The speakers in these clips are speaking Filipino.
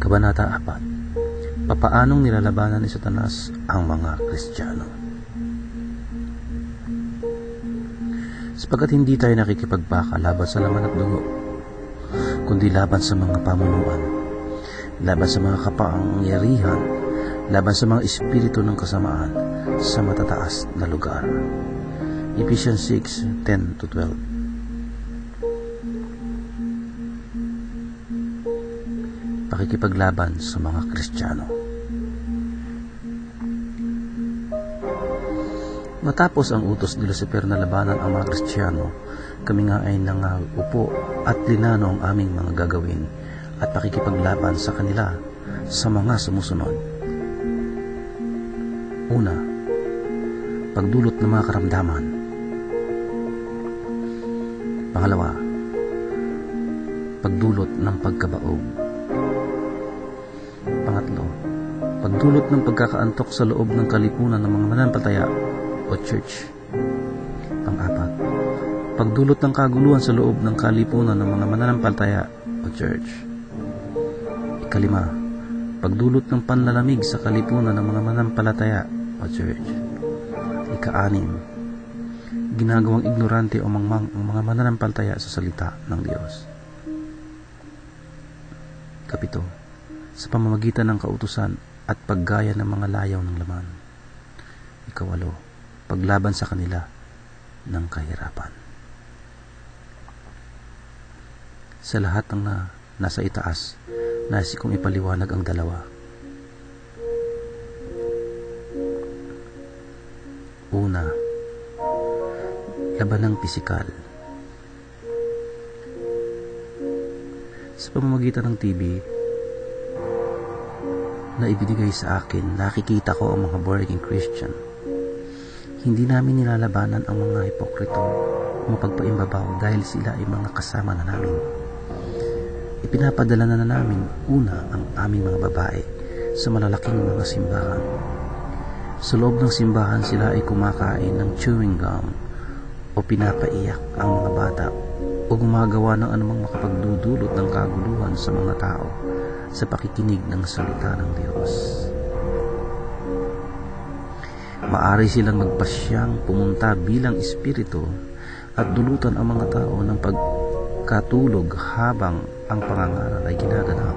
Kabanata 4. Papaanong nilalabanan ni Satanas ang mga Kristiyano? Sapagkat hindi tayo nakikipagbaka laban sa laman at dugo, kundi laban sa mga pamunuan, laban sa mga kapangyarihan, laban sa mga espiritu ng kasamaan sa matataas na lugar. Ephesians 6:10-12. Pakikipaglaban sa mga Kristiyano. Matapos ang utos ni Lucifer na labanan ang mga Kristiyano, kami nga ay nangupo at linano ang aming mga gagawin at pakikipaglaban sa kanila sa mga sumusunod. Una, pagdulot ng mga karamdaman. Pangalawa, pagdulot ng pagkabaog. Pangatlo, pagdulot ng pagkakaantok sa loob ng kalipunan ng mga mananampalataya o church. Pang-apat, pagdulot ng kaguluhan sa loob ng kalipunan ng mga mananampalataya o church. Ikalima, pagdulot ng panlalamig sa kalipunan ng mga mananampalataya o church. Ika-anim, ginagawang ignorante o mangmang ang mga mananampalataya sa salita ng Diyos. Kapito, sa pamamagitan ng kautusan at paggaya ng mga layaw ng laman. Ikawalo, paglaban sa kanila ng kahirapan. Sa lahat ng nasa itaas, nais kong ipaliwanag ang dalawa. Una, laban ng pisikal. Sa pamamagitan ng TV na ibinigay sa akin, nakikita ko ang mga born-again Christian. Hindi namin nilalabanan ang mga hipokrito o mapagpaimbabaw dahil sila ay mga kasama na namin. Ipinapadala na namin una ang aming mga babae sa malalaking mga simbahan. Sa loob ng simbahan sila ay kumakain ng chewing gum o pinapaiyak ang mga bata o gumagawa ng anumang makapagdudulot ng kaguluhan sa mga tao sa pakikinig ng salita ng Diyos. Maari silang magpasyang pumunta bilang espiritu at dulutan ang mga tao ng pagkatulog habang ang pangangaral ay ginaganap.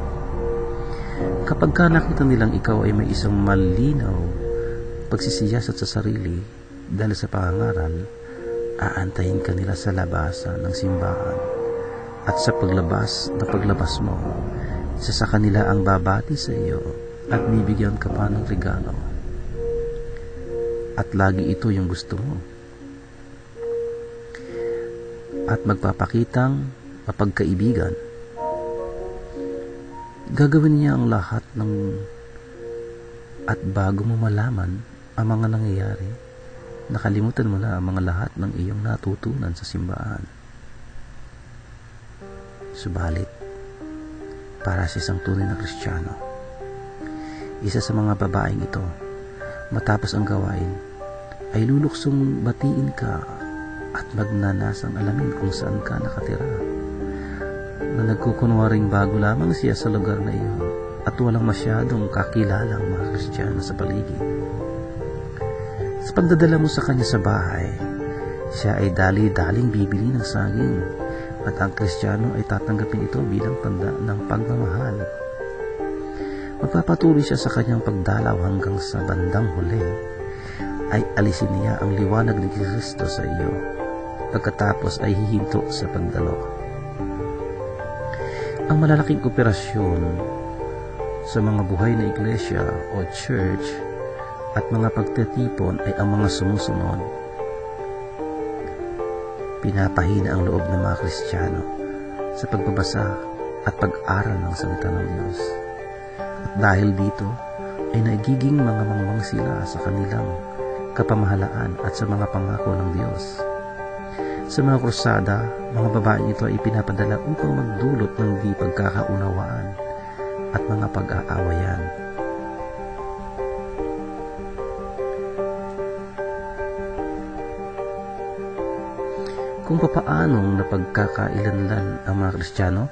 Kapag nakita nilang ikaw ay may isang malinaw pagsisiyasat sa sarili dahil sa pangangaral, aantayin ka nila sa labasan ng simbahan at sa paglabas mo, isa sa kanila ang babati sa iyo at bibigyan ka pa ng regalo. At lagi ito yung gusto mo. At magpapakitang mapagkaibigan. Gagawin niya ang lahat at bago mo malaman ang mga nangyayari, nakalimutan mo na ang mga lahat ng iyong natutunan sa simbahan. Subalit, para sa isang tunay na Kristiyano, isa sa mga babaeng ito, matapos ang gawain, ay luluksong batiin ka at magnanasang alamin kung saan ka nakatira, na nagkukunwaring bago lamang siya sa lugar na iyon at walang masyadong kakilalang mga Kristiyano sa paligid. Sa pagdadala mo sa kanya sa bahay, siya ay dali-daling bibili ng saging at ang Kristiyano ay tatanggapin ito bilang tanda ng pagmamahal. Magpapatuloy siya sa kanyang pagdalaw hanggang sa bandang huli ay alisin niya ang liwanag ni Kristo sa iyo, pagkatapos ay hihinto sa pagdalo. Ang malalaking operasyon sa mga buhay na iglesia o church at mga pagtatipon ay ang mga sumusunod. Pinapahina ang loob ng mga Kristiyano sa pagbabasa at pag-aral ng salita ng Diyos. At dahil dito ay nagiging mga mangmang sila sa kanilang kapamahalaan at sa mga pangako ng Diyos. Sa mga krusada, mga babaeng ito ay pinapadala upang magdulot ng di pagkakaunawaan at mga pag-aawayan. Kung papaanong napagkakailanlan ang mga Kristiyano,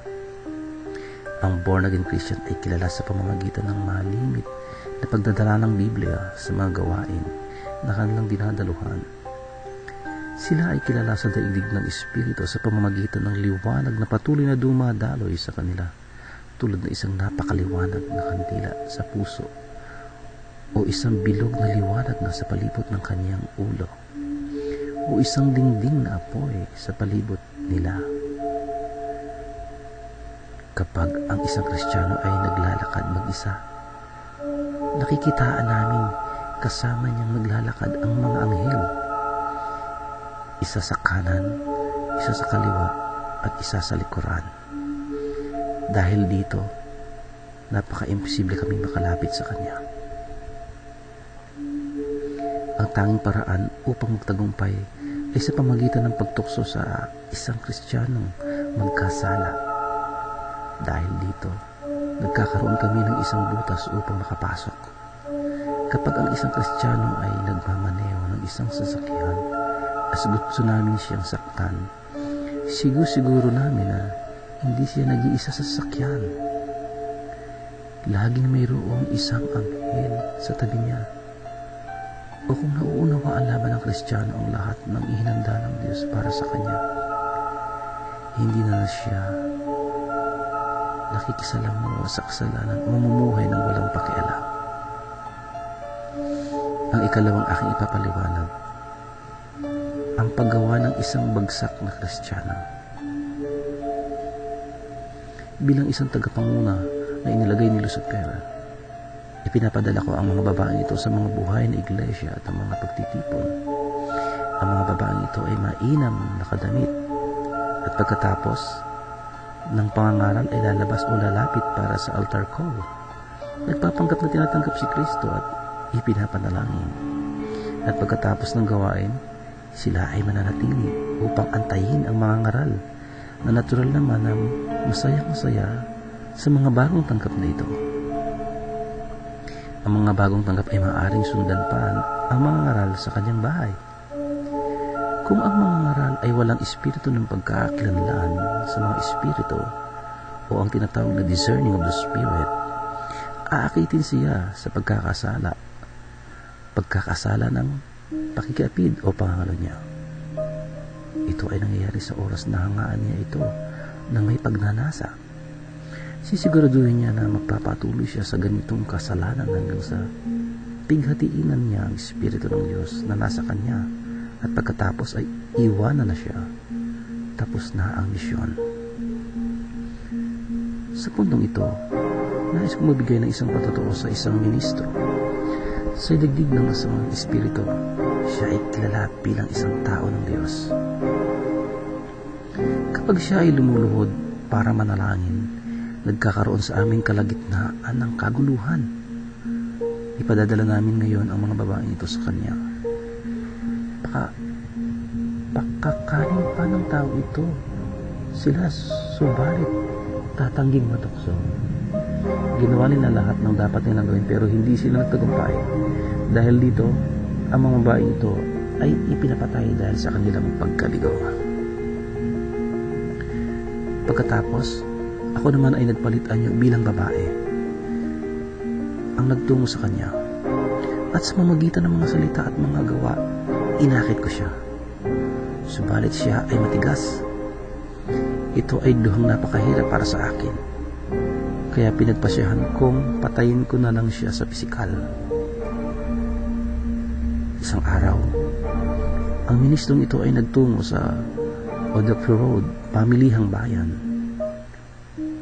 Ang born-again Christian ay kilala sa pamamagitan ng malimit na pagdadala ng Biblia sa mga gawain na kanilang dinadaluhan. Sila ay kilala sa daigdig ng Espiritu sa pamamagitan ng liwanag na patuloy na dumadaloy sa kanila, tulad na isang napakaliwanag na kandila sa puso o isang bilog na liwanag na sa palibot ng kaniyang ulo o isang dingding na apoy sa palibot nila. Kapag ang isang Kristiyano ay naglalakad mag-isa, nakikitaan namin kasama niyang naglalakad ang mga anghel. Isa sa kanan, isa sa kaliwa, at isa sa likuran. Dahil dito, napaka-imposible kaming makalapit sa Kanya. Ang tanging paraan upang magtagumpay ay sa pamagitan ng pagtukso sa isang Kristiyanong magkasala. Dahil dito, nagkakaroon kami ng isang butas upang makapasok. Kapag ang isang Kristiyano ay nagmamaneo ng isang sasakyan at gusto namin siyang saktan, siguro namin na hindi siya nag-iisa sa sasakyan. Laging mayroong isang anghel sa tabi niya. O kung nauunawaan laban ng Kristiyano ang lahat ng ihinanda ng Diyos para sa kanya, hindi na siya nakikisalamuha sa kasalanan o mamumuhay ng walang pakialam. Ang ikalawang aking ipapaliwanag, ang paggawa ng isang bagsak na Kristiyano. Bilang isang tagapanguna na inilagay ni Lucifer, ipinapadala ko ang mga babaeng ito sa mga buhay na iglesia at ang mga pagtitipon. Ang mga babaeng ito ay mainam na kadamit at pagkatapos ng pangangaral ay lalabas o lalapit para sa altar call. Nagpapanggap na tinatanggap si Kristo at ipinapanalangin. At pagkatapos ng gawain, sila ay mananatili upang antayin ang mga ngaral na natural naman na masayang-masaya sa mga bagong tanggap na ito. Ang mga bagong tanggap ay maaaring sundan pa ang mga ngaral sa kanyang bahay. Kung ang mga ngaral ay walang espiritu ng pagkakakilanlan sa mga espiritu o ang tinatawag na discerning of the spirit, aakitin siya sa pagkakasala ng pakikiapid o pangangalo niya. Ito ay nangyayari sa oras na hangaan niya ito ng may pagnanasa. Sisiguraduhin niya na magpapatuloy siya sa ganitong kasalanan hanggang sa pighatiinan niya ang espiritu ng Diyos na nasa kanya. At pagkatapos ay iwanan na siya. Tapos na ang misyon. Sa puntong ito, nais kong magbigay ng isang patotoo sa isang ministro. Sa digdig ng masamang espiritu, siya ay kilala bilang isang tao ng Diyos. Kapag siya ay lumuluhod para manalangin, nagkakaroon sa aming kalagitnaan ng kaguluhan. Ipadadala namin ngayon ang mga babaeng ito sa kanya. Pakakanin pa ng tao ito. Sila subalit tatangging matukso. Ginawa nila lahat ng dapat nilang gawin pero hindi sila nagtagumpay. Dahil dito, ang mga babae ito ay ipinapatay dahil sa kanilang pagkabigo. Pagkatapos, ako naman ay nagpalit anyo bilang babae ang nagtungo sa kanya. At sa mamagitan ng mga salita at mga gawa, inakit ko siya. Subalit siya ay matigas. Ito ay duhang napakahirap para sa akin. Kaya pinagpasyahan kong patayin ko na lang siya sa pisikal. Isang araw, ang ministrong ito ay nagtungo sa Odoque Road, pamilihang bayan.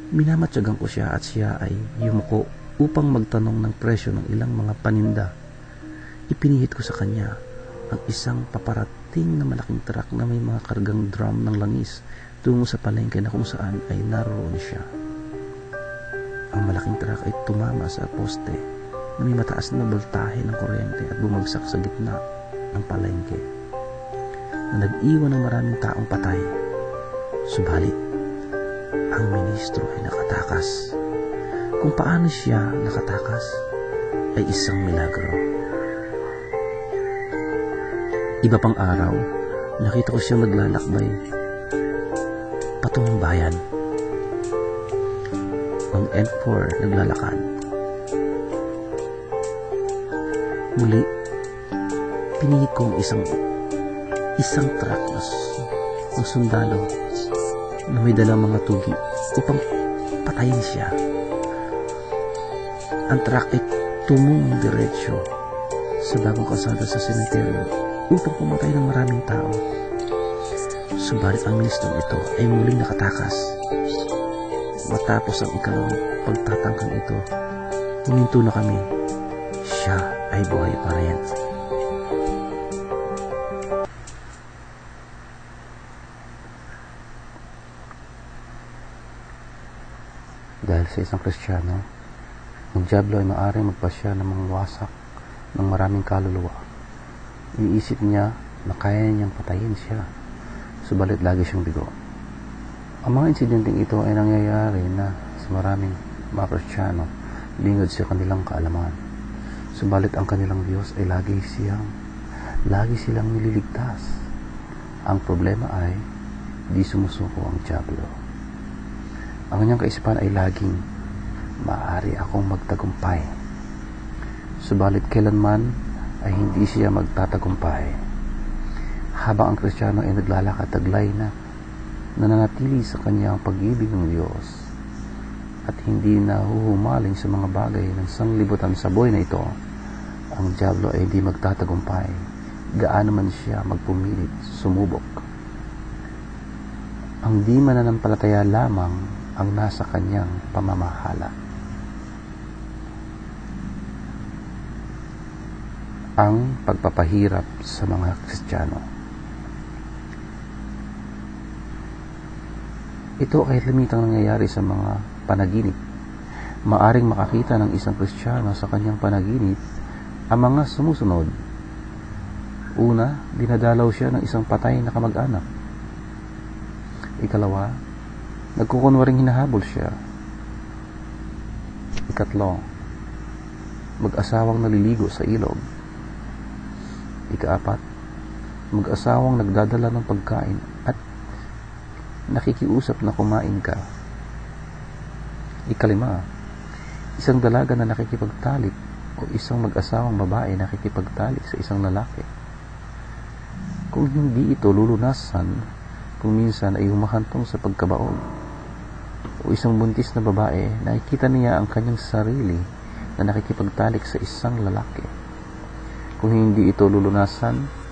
Minamatyagan ko siya at siya ay yumuko upang magtanong ng presyo ng ilang mga paninda. Ipinihit ko sa kanya ang isang paparating na malaking truck na may mga kargang drum ng langis tungo sa palengke na kung saan ay naroon siya. Ang malaking truck ay tumama sa poste na may mataas na voltahe ng kuryente at bumagsak sa gitna ng palengke na nag-iwan ng maraming taong patay. Subalit, ang ministro ay nakatakas. Kung paano siya nakatakas ay isang milagro. Iba pang araw, nakita ko siyang naglalakbay patungong bayan. ng N4 naglalakad. Muli, pinihit ko ang isang truck ng sundalo na may dalang mga tugi upang patayin siya. Ang truck ay tumungong diretsyo sa bagong kalsada sa sementeryo upang pumatay ng maraming tao. Subalit ang ministrong ito ay muling nakatakas. Matapos ang ikalawang pagtatangkang ito, huminto na kami. Siya ay buhay pa rin. Dahil sa isang Kristiyano, ang dyablo ay maaaring magpasya ng mga wasak ng maraming kaluluwa. Iniisip niya na kaya niyang patayin siya, subalit lagi siyang bigo. Ang mga insidenteng ito ay nangyayari na sa maraming mga Kristiyano lingad sa kanilang kaalaman. Subalit ang kanilang Diyos ay lagi silang nililigtas. Ang problema ay di sumusuko ang dyablo. Ang kanyang kaisipan ay laging maaari akong magtagumpay. Subalit kailanman ay hindi siya magtatagumpay. Habang ang Kristiyano ay naglalakad taglay na nananatili sa kanyang pag-ibig ng Diyos at hindi nahuhumaling sa mga bagay ng sanglibutan sa buhay na ito, ang dyablo ay hindi magtatagumpay, gaano man siya magpumilit sumubok. Ang di mananampalataya lamang ang nasa kanyang pamamahala. Ang pagpapahirap sa mga Kristiyano. Ito ay limitang nangyayari sa mga panaginip. Maaring makakita ng isang Kristiyano sa kanyang panaginip ang mga sumusunod. Una, dinadalaw siya ng isang patay na kamag-anak. Ikalawa, nagkukunwaring hinahabol siya. Ikatlo, mag-asawang naliligo sa ilog. Ikaapat, mag-asawang nagdadala ng pagkain at nakikiusap na kumain ka. Ikalima, isang dalaga na nakikipagtalik o isang mag-asawang babae nakikipagtalik sa isang lalaki. Kung hindi ito lulunasan, kung minsan ay humahantong sa pagkabaog, o isang buntis na babae, nakikita niya ang kanyang sarili na nakikipagtalik sa isang lalaki. Kung hindi ito lulunasan,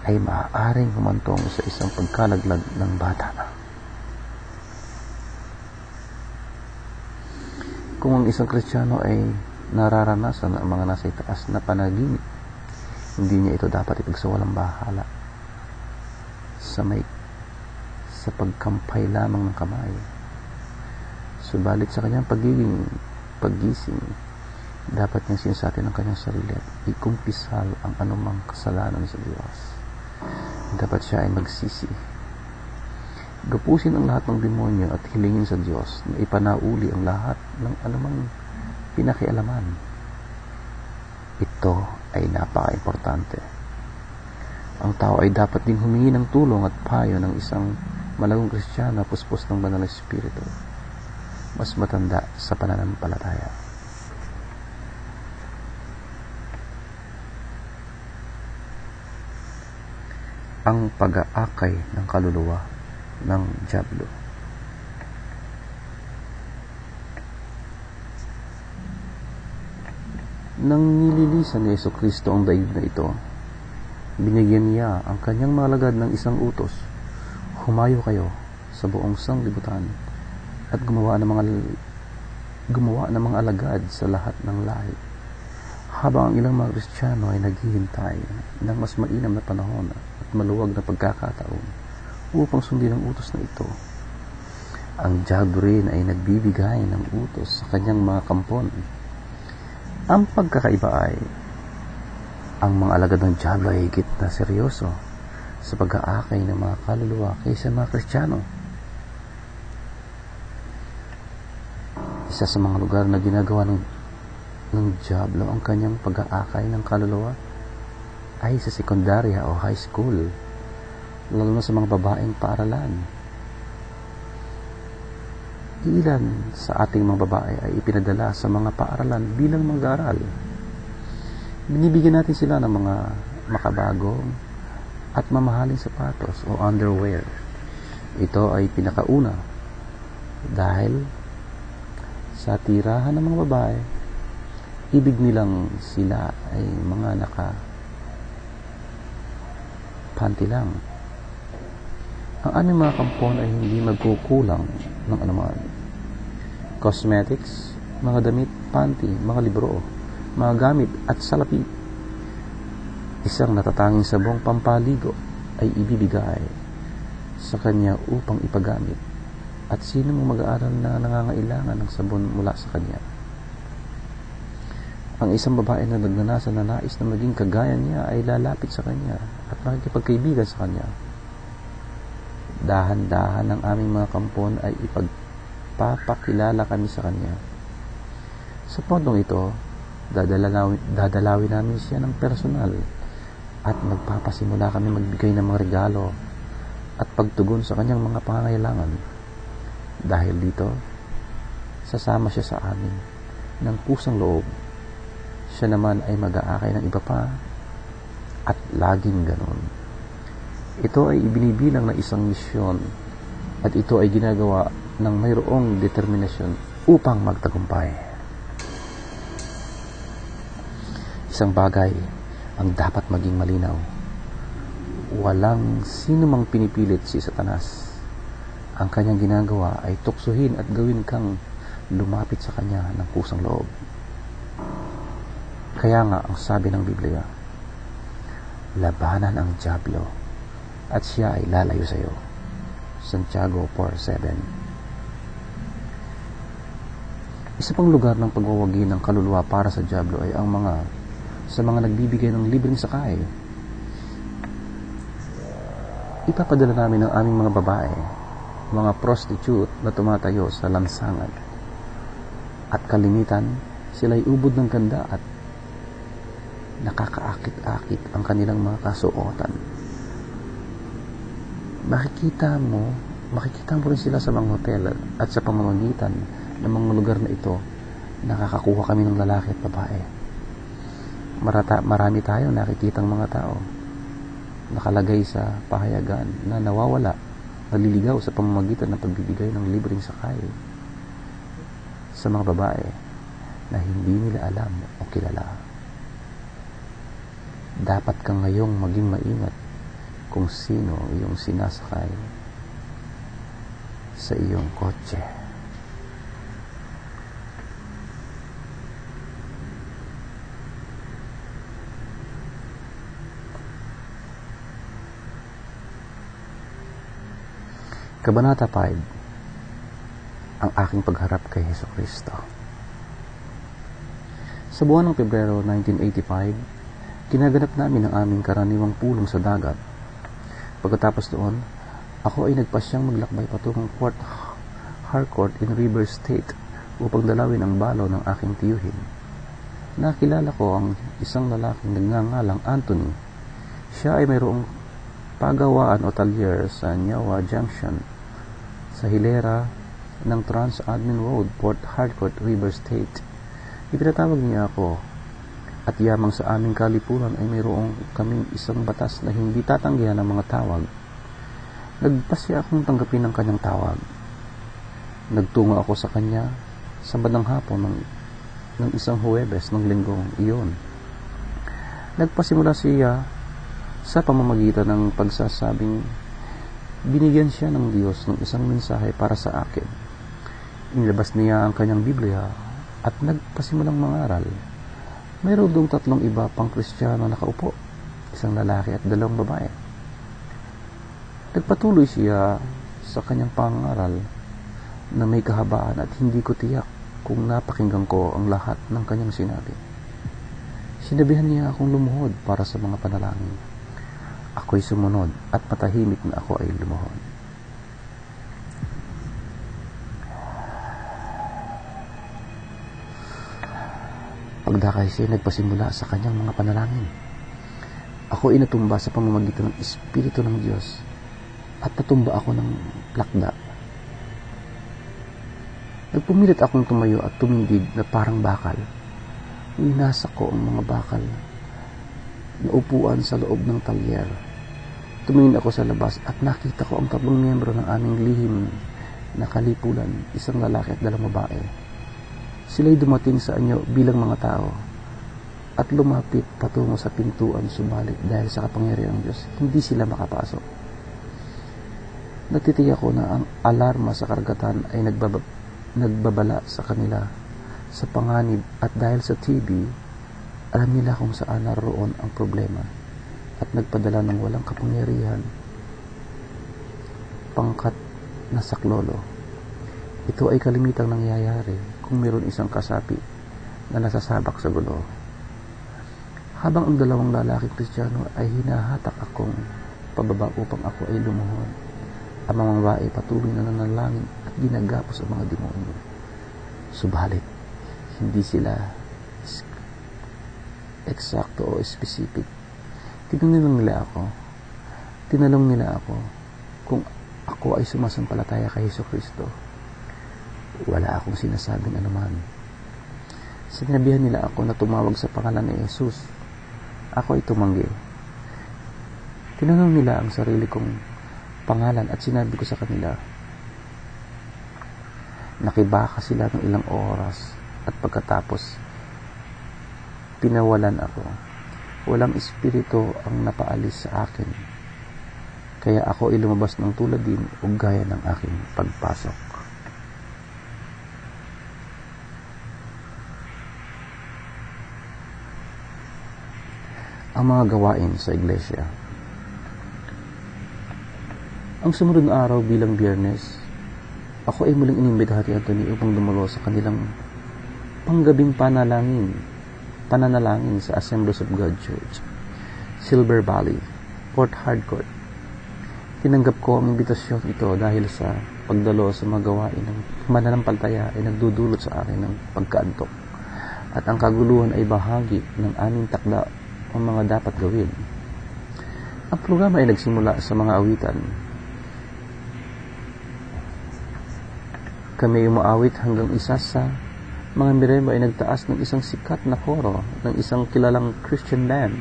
ay maaaring humantong sa isang pagkalaglag ng bata. Kung ang isang Kristiyano ay nararanasan ang mga nasa itaas na panaginip, hindi niya ito dapat ipagsawalang bahala sa pagkampay lamang ng kamay. Subalit sa kanyang paggising, dapat niyang sinasabi ng kanyang sarili at ikumpisal ang anumang kasalanan sa Diyos. Dapat siya ay magsisi. Gapusin ang lahat ng demonyo at hilingin sa Diyos na ipanauli ang lahat ng anumang pinakialaman. Ito ay napaka-importante. Ang tao ay dapat ding humingi ng tulong at payo ng isang malagong Kristiyano na puspos ng Banal na Espiritu, mas matanda sa pananampalataya. Ang pag-aakay ng kaluluwa ng dyablo. Nang nililisan ni Jesucristo ang daig na ito, binigyan niya ang kanyang mga alagad ng isang utos. Humayo kayo sa buong sanglibutan at gumawa ng mga alagad sa lahat ng lahi. Habang ang ilang mga Kristiyano ay naghihintay ng mas mainam na panahon at maluwag na pagkakataon upang sundin ang utos na ito, ang dyablo rin ay nagbibigay ng utos sa kanyang mga kampon. Ang pagkakaiba ay ang mga alagad ng dyablo ay higit na seryoso sa pag-aakay ng mga kaluluwa kaysa mga Kristiyano. Isa sa mga lugar na ginagawa ng dyablo ang kanyang pag-aakay ng kaluluwa ay sa sekundarya o high school, lalo na sa mga babaeng paaralan. Ilan sa ating mga babae ay ipinadala sa mga paaralan bilang mag-aaral. Binibigyan natin sila ng mga makabagong at mamahaling sapatos o underwear. Ito ay pinakauna dahil sa tirahan ng mga babae, ibig nilang sila ay mga naka-panty lang. Ang aming mga kampon ay hindi magkukulang ng anuman. Cosmetics, mga damit, panty, mga libro, mga gamit at salapi. Isang natatanging sabong pampaligo ay ibibigay sa kanya upang ipagamit. At sino mo mag-aaral na nangangailangan ng sabon mula sa kanya? Ang isang babae na nagnanasa na nais na maging kagaya niya ay lalapit sa kanya at makikipagkaibigan sa kanya. Dahan-dahan ng aming mga kampon ay ipagpapakilala kami sa kanya. Sa puntong ito, dadalawin namin siya ng personal at magpapasimula kami magbigay ng mga regalo at pagtugon sa kanyang mga pangangailangan. Dahil dito, sasama siya sa amin ng pusang loob. Siya naman ay mag-aakay ng iba pa at laging ganon. Ito ay ibinibilang na isang misyon at ito ay ginagawa ng mayroong determinasyon upang magtagumpay. Isang bagay ang dapat maging malinaw. Walang sino mang pinipilit si Satanas. Ang kanyang ginagawa ay tuksuhin at gawin kang lumapit sa kanya ng pusang loob. Kaya nga ang sabi ng Biblia, labanan ang dyablo at siya ay lalayo sa iyo. Santiago 4:7. Isa pang lugar ng pagwawagi ng kaluluwa para sa dyablo ay ang mga nagbibigay ng libreng sakay. Ipapadala namin ang aming mga babae, mga prostitute na tumatayo sa lansangan. At kalimitan, sila'y ubod ng ganda at nakakaakit-akit ang kanilang mga kasuotan. Makikita mo rin sila sa mga hotel at sa pamamagitan ng mga lugar na ito, nakakakuha kami ng lalaki at babae. Marami tayong nakikitang mga tao nakalagay sa pahayagan na nawawala, naliligaw sa pamamagitan ng pagbibigay ng libreng sakay sa mga babae na hindi nila alam o kilala. Dapat kang ngayong maging maingat kung sino iyong sinasakay sa iyong kotse. Kabanata 5. Ang aking pagharap kay Hesukristo. Sa buwan ng Pebrero 1985, kinaganap namin ang aming karaniwang pulong sa dagat. Pagkatapos doon, ako ay nagpasyang maglakbay patungong Port Harcourt in River State upang dalawin ang balo ng aking tiyuhin. Nakilala ko ang isang lalaking nagngangalang Anthony. Siya ay mayroong pagawaan o talyer sa Nyawa Junction sa hilera ng Trans-Admin Road, Port Harcourt, River State. Ipinatawag niya ako at yamang sa aming kalipunan ay mayroong kaming isang batas na hindi tatanggihan ng mga tawag. Nagpasya akong tanggapin ang kanyang tawag. Nagtungo ako sa kanya sa bandang hapon ng isang Huwebes ng linggong iyon. Nagpasimula siya sa pamamagitan ng pagsasabing binigyan siya ng Diyos ng isang mensahe para sa akin. Inilabas niya ang kanyang Biblia at nagpasimulang mangaral. Mayroon doong 3 iba pang Kristiyano nakaupo, isang lalaki at 2 babae. Nagpatuloy siya sa kanyang pangaral na may kahabaan at hindi ko tiyak kung napakinggan ko ang lahat ng kanyang sinabi. Sinabihan niya akong lumuhod para sa mga panalangin. Ako'y sumunod at patahimik na ako ay lumuhod. Pagdakay siya nagpasimula sa kanyang mga panalangin. Ako ay natumba sa pamamagitan ng Espiritu ng Diyos at natumba ako ng plakda. Nagpumilit akong tumayo at tumindig na parang bakal. Inasa ko ang mga bakal na upuan sa loob ng talyer. Tumingin ako sa labas at nakita ko ang 3 miyembro ng aming lihim na kalipulan, isang lalaki at 2 babae. Sila'y dumating sa anyo bilang mga tao at lumapit patungo sa pintuan, subalit dahil sa kapangyarihan ng Diyos, hindi sila makapasok. Natitiyak ko na ang alarma sa karagatan ay nagbabala sa kanila sa panganib, at dahil sa TV, alam nila kung saan naroon ang problema at nagpadala ng walang kapangyarihan pangkat na saklolo. Ito ay kalimitang nangyayari kung mayroon isang kasapi na nasasabak sa gulo. Habang ang 2 lalaking Kristiyano ay hinahatak akong pababa upang ako ay lumuhod, ang mga babae patuloy na nanalangin at ginagapos ang mga demonyo. Subalit, hindi sila eksakto o specific. Tinanong nila ako kung ako ay sumasampalataya kay Jesucristo. Wala akong sinasabing anuman. Sinabihan nila ako na tumawag sa pangalan ni Jesus. Ako ay tumanggi. Tinanong nila ang sarili kong pangalan at sinabi ko sa kanila. Nakibaka sila ng ilang oras at pagkatapos pinawalan ako. Walang espiritu ang napaalis sa akin, kaya ako ay lumabas ng tulad din o gaya ng aking pagpasok. Ang mga gawain sa iglesia. Ang sumunod na araw bilang Biyernes, ako ay muling inimbitahan ni Anthony upang dumalo sa kanilang panggabing pananalangin sa Assemblies of God Church, Silver Valley, Port Harcourt. Tinanggap ko ang imbitasyon ito dahil sa pagdalo sa mga gawain ng mananampalataya ay nagdudulot sa akin ng pagkaantok, at ang kaguluhan ay bahagi ng aming takda o mga dapat gawin. Ang programa ay nagsimula sa mga awitan. Kami ay umaawit hanggang isa sa mga miyembro ay nagtaas ng isang sikat na koro ng isang kilalang Christian band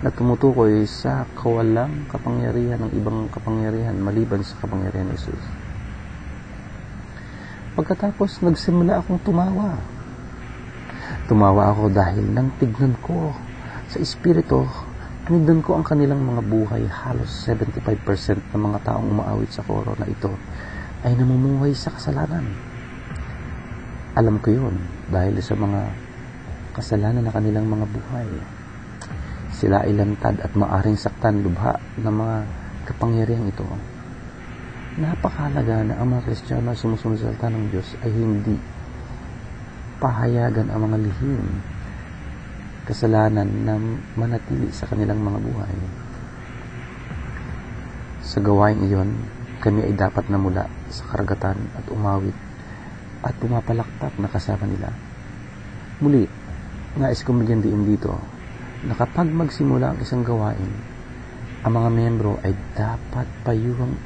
na tumutukoy sa kawalang kapangyarihan ng ibang kapangyarihan maliban sa kapangyarihan ni Jesus. Pagkatapos, nagsimula akong tumawa. Tumawa ako dahil nang tignan ko sa espiritu, tinignan ko ang kanilang mga buhay. Halos 75% ng mga taong umaawit sa koro na ito ay namumuhay sa kasalanan. Alam ko yun dahil sa mga kasalanan na kanilang mga buhay. Sila ay lantad at maaring saktan lubha ng mga kapangyarihang ito. Napakahalaga na ang mga Kristiyano na sumusunod sa salita ng Diyos ay hindi pahayagan ang mga lihim kasalanan na manatili sa kanilang mga buhay. Sa gawain iyon, kami ay dapat na mula sa karagatan at umawit at pumapalakpak na kasama nila. Muli, nais kong bigyan diin dito na kapag magsimula ang isang gawain, ang mga miyembro ay dapat payuhang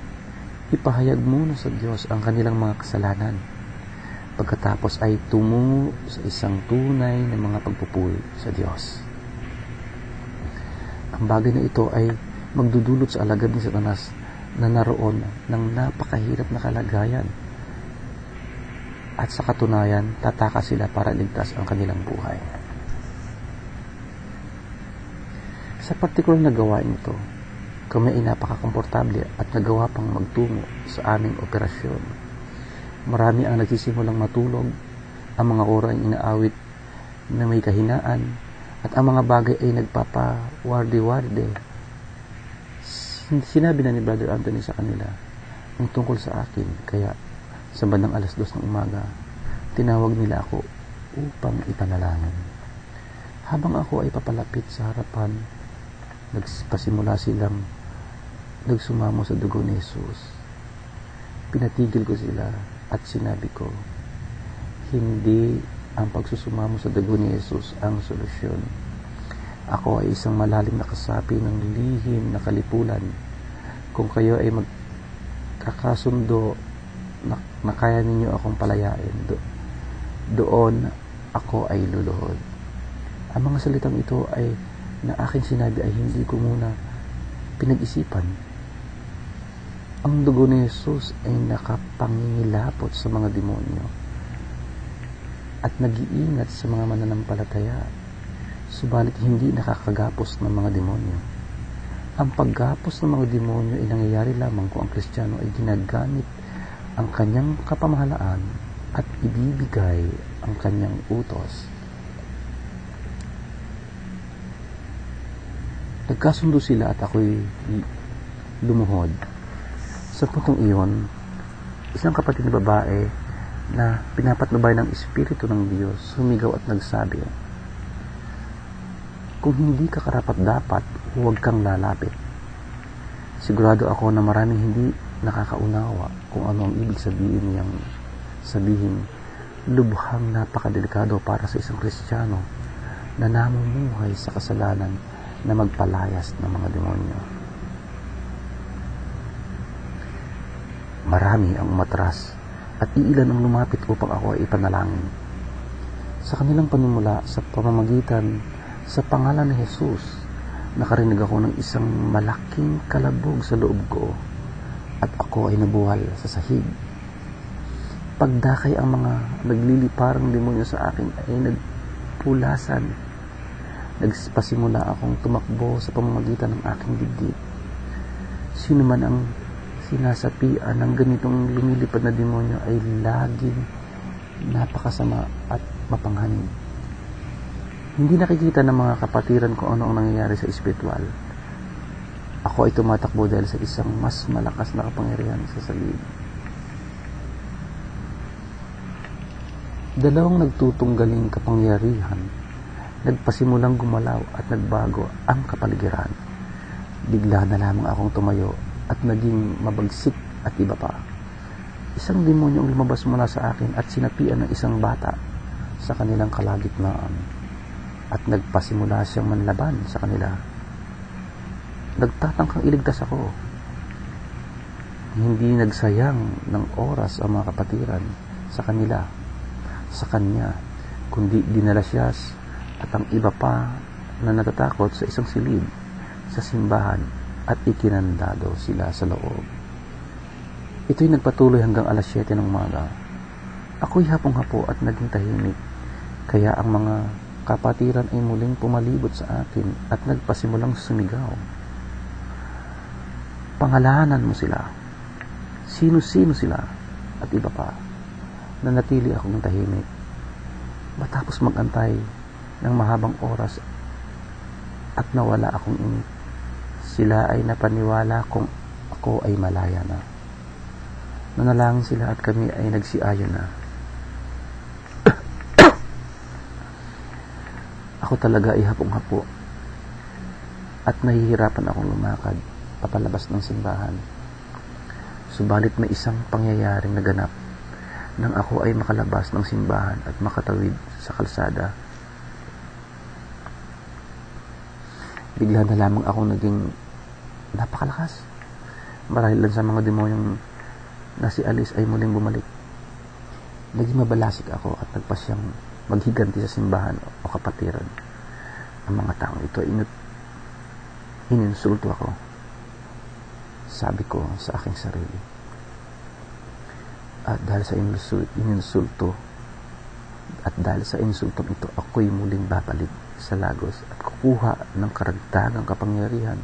ipahayag muna sa Diyos ang kanilang mga kasalanan. Pagkatapos ay tumungo sa isang tunay na mga pagpupuri sa Diyos. Ang bagay na ito ay magdudulot sa alagad ni Satanas na naroon ng napakahirap na kalagayan, at sa katunayan, tataka sila para ligtas ang kanilang buhay. Sa partikular na gawain ito, kami ay napakakomportable at nagawa pang magtungo sa aming operasyon. Marami ang nagsisimulang matulog, ang mga koro ay inaawit na may kahinaan, at ang mga bagay ay nagpapawarde-warde. Sinabi na ni Brother Anthony sa kanila ang tungkol sa akin, kaya sa bandang 2:00 ng umaga, tinawag nila ako upang ipanalangin. Habang ako ay papalapit sa harapan, nagpasimula silang nagsumamo sa dugo ni Jesus. Pinatigil ko sila at sinabi ko, hindi ang pagsusumamo sa dugo ni Jesus ang solusyon. Ako ay isang malalim na kasapi ng lihim na kalipulan. Kung kayo ay magkakasundo na kaya ninyo akong palayain, doon ako ay luluhod. Ang mga salitang ito ay na aking sinabi ay hindi ko muna pinag-isipan. Ang dugo ni Jesus ay nakapangingilapot sa mga demonyo at nag-iingat sa mga mananampalataya, subalit hindi nakakagapos ng mga demonyo. Ang paggapos ng mga demonyo ay nangyayari lamang kung ang Kristiyano ay ginagamit ang kanyang kapamahalaan at ibibigay ang kanyang utos. Nagkasundo sila at ako'y lumuhod. Sa puntong iyon, isang kapatid na babae na pinapatnubay ng Espiritu ng Diyos sumigaw at nagsabi, kung hindi ka karapat-dapat, huwag kang lalapit. Sigurado ako na maraming hindi nakakaunawa kung ano ang ibig sabihin niyang sabihin, lubhang napakadelikado para sa isang Kristiyano na namumuhay sa kasalanan na magpalayas ng mga demonyo. Marami ang umatras at iilan ang lumapit upang ako ay ipanalangin. Sa kanilang panimula sa pamamagitan sa pangalan ni Jesus, nakarinig ako ng isang malaking kalabog sa loob ko at ako ay nabuwal sa sahig. Pagdakay ang mga nagliliparang demonyo sa akin ay nagpulasan. Nagpasimula akong tumakbo sa pamamagitan ng aking dibdib. Sino man ang sinasapian ng ganitong lumilipad na demonyo ay laging napakasama at mapanghanib. Hindi nakikita ng mga kapatiran kung ano ang nangyayari sa espiritual. Ako ay tumatakbo dahil sa isang mas malakas na kapangyarihan sa salib. Dalawang nagtutunggaling kapangyarihan nagpasimulang gumalaw at nagbago ang kapaligiran. Bigla na lamang akong tumayo at naging mabagsik at iba pa. Isang demonyo ang lumabas mula sa akin at sinapian ng isang bata sa kanilang kalagitnaan at nagpasimula siyang manlaban sa kanila. Nagtatangkang iligtas ako. Hindi nagsayang ng oras ang mga kapatiran sa kanya, kundi dinala siya at ang iba pa na natatakot sa isang silid sa simbahan at ikinandado sila sa loob. Ito'y nagpatuloy hanggang alas 7 ng umaga. Ako'y hapong-hapo at naging tahimik, kaya ang mga kapatiran ay muling pumalibot sa akin at nagpasimulang sumigaw. Pangalanan mo sila. Sino-sino sila? At iba pa. Nanatili akong tahimik. Matapos magantay ng mahabang oras at nawala akong init, sila ay napaniwala kung ako ay malaya na. Nanalangin sila at kami ay nagsiayon na. Ako talaga ay hapong-hapo at nahihirapan akong lumakad papalabas ng simbahan. Subalit may isang pangyayaring naganap nang ako ay makalabas ng simbahan at makatawid sa kalsada. Bigla na lamang akong naging napakalakas. Marahil lang sa mga demonyong na si Alice ay muling bumalik. Naging mabalasik ako at nagpasyang maghiganti sa simbahan o kapatiran. Ang mga taong ito ay ininsulto ako. Sabi ko sa aking sarili. At dahil sa ininsulto at dahil sa insultong ito, ako'y muling babalik sa Lagos at kukuha ng karagdagang kapangyarihan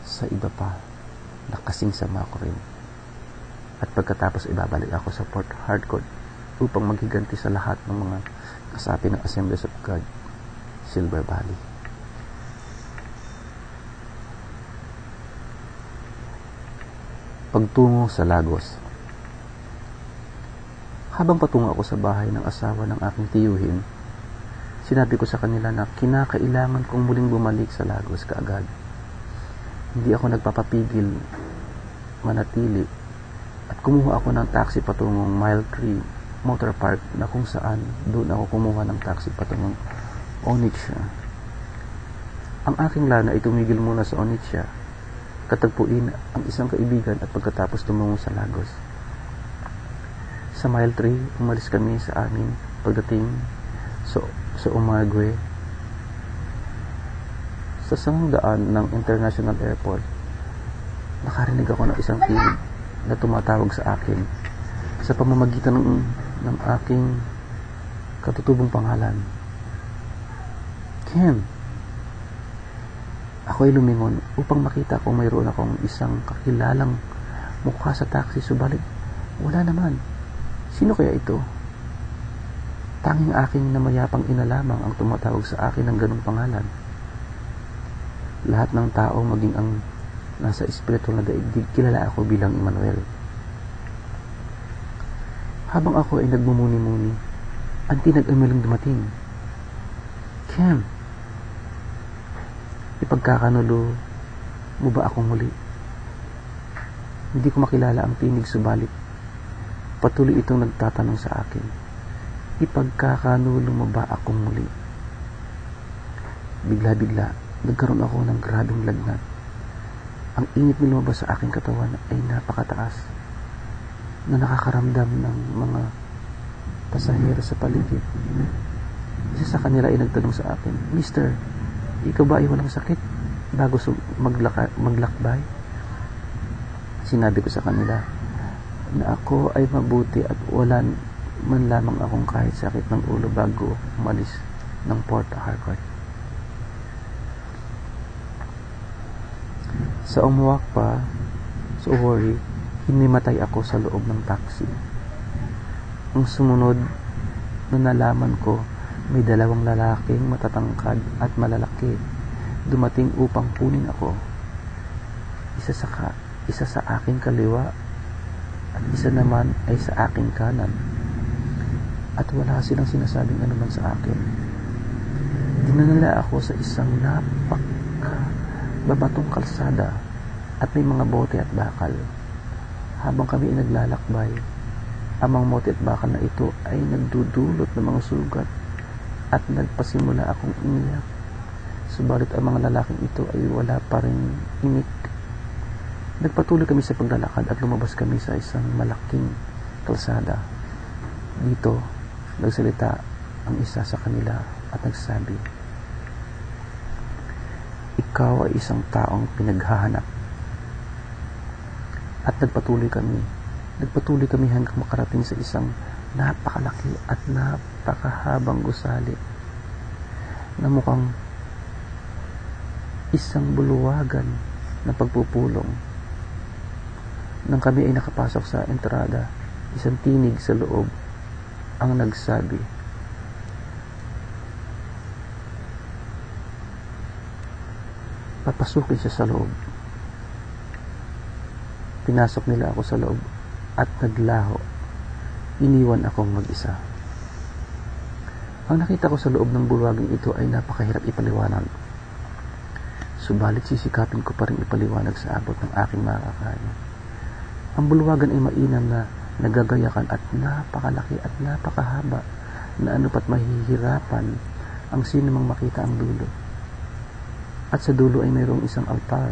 sa iba pa na kasing sama ko rin. At pagkatapos ibabalik ako sa Port Harcourt upang maghiganti sa lahat ng mga kasapi ng Assemblies of God, Silver Valley. Pagtungo sa Lagos. Habang patungo ako sa bahay ng asawa ng aking tiyuhin, sinabi ko sa kanila na kinakailangan kong muling bumalik sa Lagos kaagad. Hindi ako nagpapapigil manatili at kumuha ako ng taxi patungong Mile 3 Motor Park na kung saan doon ako kumuha ng taxi patungong Onitsha. Ang aking lana ay tumigil muna sa Onitsha, katagpuin ang isang kaibigan at pagkatapos tumungo sa Lagos. Sa mile 3, umalis kami sa amin. Pagdating sa Umague, sa sangdaan ng International Airport, nakarinig ako ng isang tinig na tumatawag sa akin sa pamamagitan ng aking katutubong pangalan. Kim. Ako ay lumingon upang makita kung mayroon akong isang kakilalang mukha sa taxi, subalit wala naman. Sino kaya ito? Tanging aking namayapang ina lamang ang tumatawag sa akin ng ganung pangalan. Lahat ng tao, maging ang nasa espiritual na daigdig, kilala ako bilang Emmanuel. Habang ako ay nagmumuni-muni, ang tinag-amilang dumating. Kim, ipagkakanulo mo ba akong muli? Hindi ko makilala ang tinig, subalit patuloy itong nagtatanong sa akin. Ipagkakanulo mo ba akong muli? Bigla-bigla, nagkaroon ako ng grabing lagnat. Ang init na lumabas sa aking katawan ay napakataas na nakakaramdam ng mga pasahero sa paligid. Isa sa kanila ay nagtanong sa akin, Mister, ikaw ba ay walang sakit bago maglakbay? Sinabi ko sa kanila na ako ay mabuti at wala man lamang akong kahit sakit ng ulo bago umalis ng Port Harcourt. Sa umuwak pa sa Owori, hinimatay ako sa loob ng taxi. Ang sumunod na nalaman ko, may dalawang lalaking matatangkad at malalaki dumating upang kunin ako. Isa sa aking kaliwa at isa naman ay sa aking kanan. At wala silang sinasabing anuman sa akin. Dinala ako sa isang babatong kalsada at may mga bote at bakal. Habang kami ay naglalakbay, ang mga bote at bakal na ito ay nagdudulot ng mga sugat at nagpasimula akong umiyak. Subalit ang mga lalaking ito ay wala pa rin inik. Nagpatuloy kami sa paglalakad at lumabas kami sa isang malaking kalsada. Dito, nagsalita ang isa sa kanila at nagsabi, ikaw ay isang taong pinaghahanap. At nagpatuloy kami hanggang makarating sa isang napakalaki at napakahabang gusali na mukhang isang buluwagan na pagpupulong. Nang kami ay nakapasok sa entrada, isang tinig sa loob ang nagsabi, papasukin siya sa loob. Pinasok nila ako sa loob at naglaho. Iniwan akong mag-isa. Ang nakita ko sa loob ng bulwaging ito ay napakahirap ipaliwanag. Subalit sisikapin ko pa rin ipaliwanag sa abot ng aking makakaya. Ang bulwagan ay mainam na nagagayakan at napakalaki at napakahaba na anupat mahihirapan ang sinumang makita ang dulo. At sa dulo ay mayroong isang altar.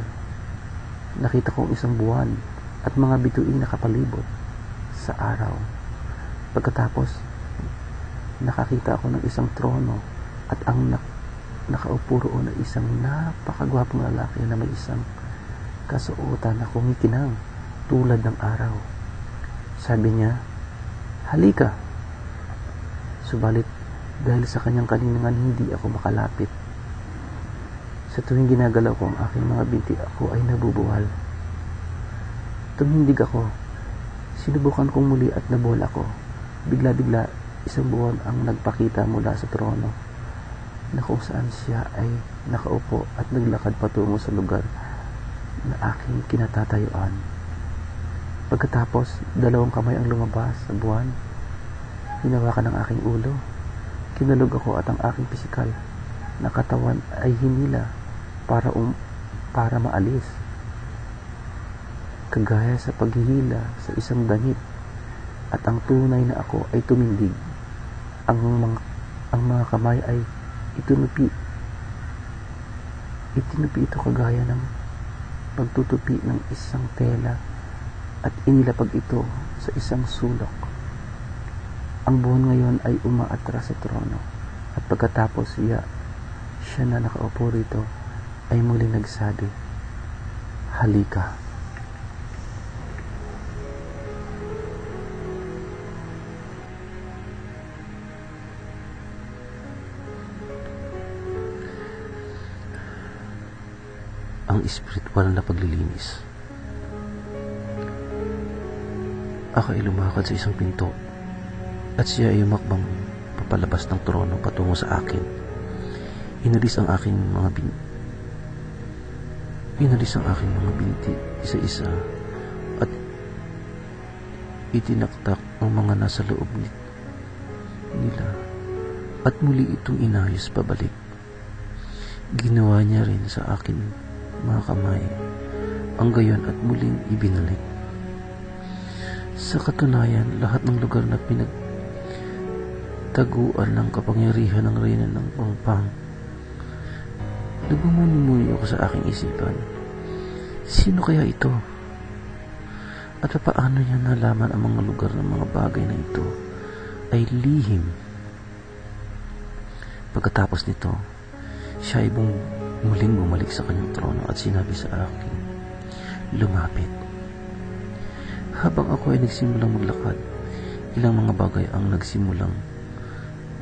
Nakita kong isang buwan at mga bituing nakapalibot sa araw. Pagkatapos, nakakita ako ng isang trono at ang nakaupo roon na isang napakagwapong lalaki na may isang kasuotan na kumikinang tulad ng araw. Sabi niya, halika. Subalit, dahil sa kanyang kaninangan, hindi ako makalapit. Sa tuwing ginagalaw ko ang aking mga binti, ako ay nabubuwal. Tumindig ako. Sinubukan kong muli at nabola ako. Bigla-bigla, isang buwan ang nagpakita mula sa trono na kung saan siya ay nakaupo at naglakad patungo sa lugar na aking kinatatayuan. Pagkatapos, dalawang kamay ang lumabas sa buwan. Hinawakan ang aking ulo. Kinalog ako at ang aking pisikal na katawan ay hinila para maalis. Kagaya sa paghihila sa isang dangit, at ang tunay na ako ay tumindig. Ang mga kamay ay itinupi ito kagaya ng pagtutupi ng isang tela at inilapag ito sa isang sulok. Ang buwan ngayon ay umaatras sa trono, at pagkatapos siya na nakaupo rito ay muling nagsabi, "Halika." Ang espiritual na paglilinis. Ako ay lumakad sa isang pinto at siya ay umakbang papalabas ng trono patungo sa akin. Inalis ang aking mga binti isa-isa at itinaktak ang mga nasa loob nila at muli itong inayos pabalik. Ginawa niya rin sa akin mga kamay ang gayon at muling ibinalik. Sa katunayan, lahat ng lugar na pinagtaguan ng kapangyarihan ng reyna ng Pangpang, nagmumuni ako sa aking isipan. Sino kaya ito? At paano niya nalaman ang mga lugar ng mga bagay na ito ay lihim? Pagkatapos nito, siya ay muling bumalik sa kanyang trono at sinabi sa akin, "Lumapit." Habang ako ay nagsimulang maglakad, ilang mga bagay ang nagsimulang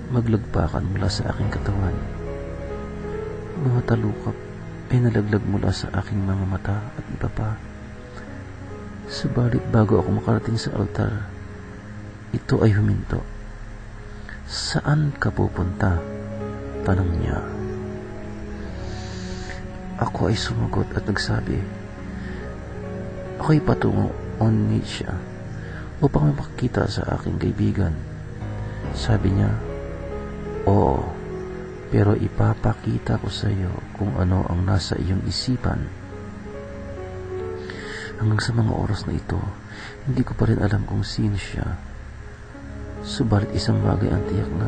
maglagpakan mula sa aking katawan. Mga talukap ay nalaglag mula sa aking mga mata at iba pa. Subalit bago ako makarating sa altar, ito ay huminto. "Saan ka pupunta?" tanong niya. Ako ay sumagot at nagsabi, "Ako'y patungo o Nietzsche upang makita sa aking kaibigan." Sabi niya, "Oo, pero ipapakita ko sa iyo kung ano ang nasa iyong isipan." Hanggang sa mga oras na ito, hindi ko pa rin alam kung sino siya. Subalit isang bagay ang tiyak na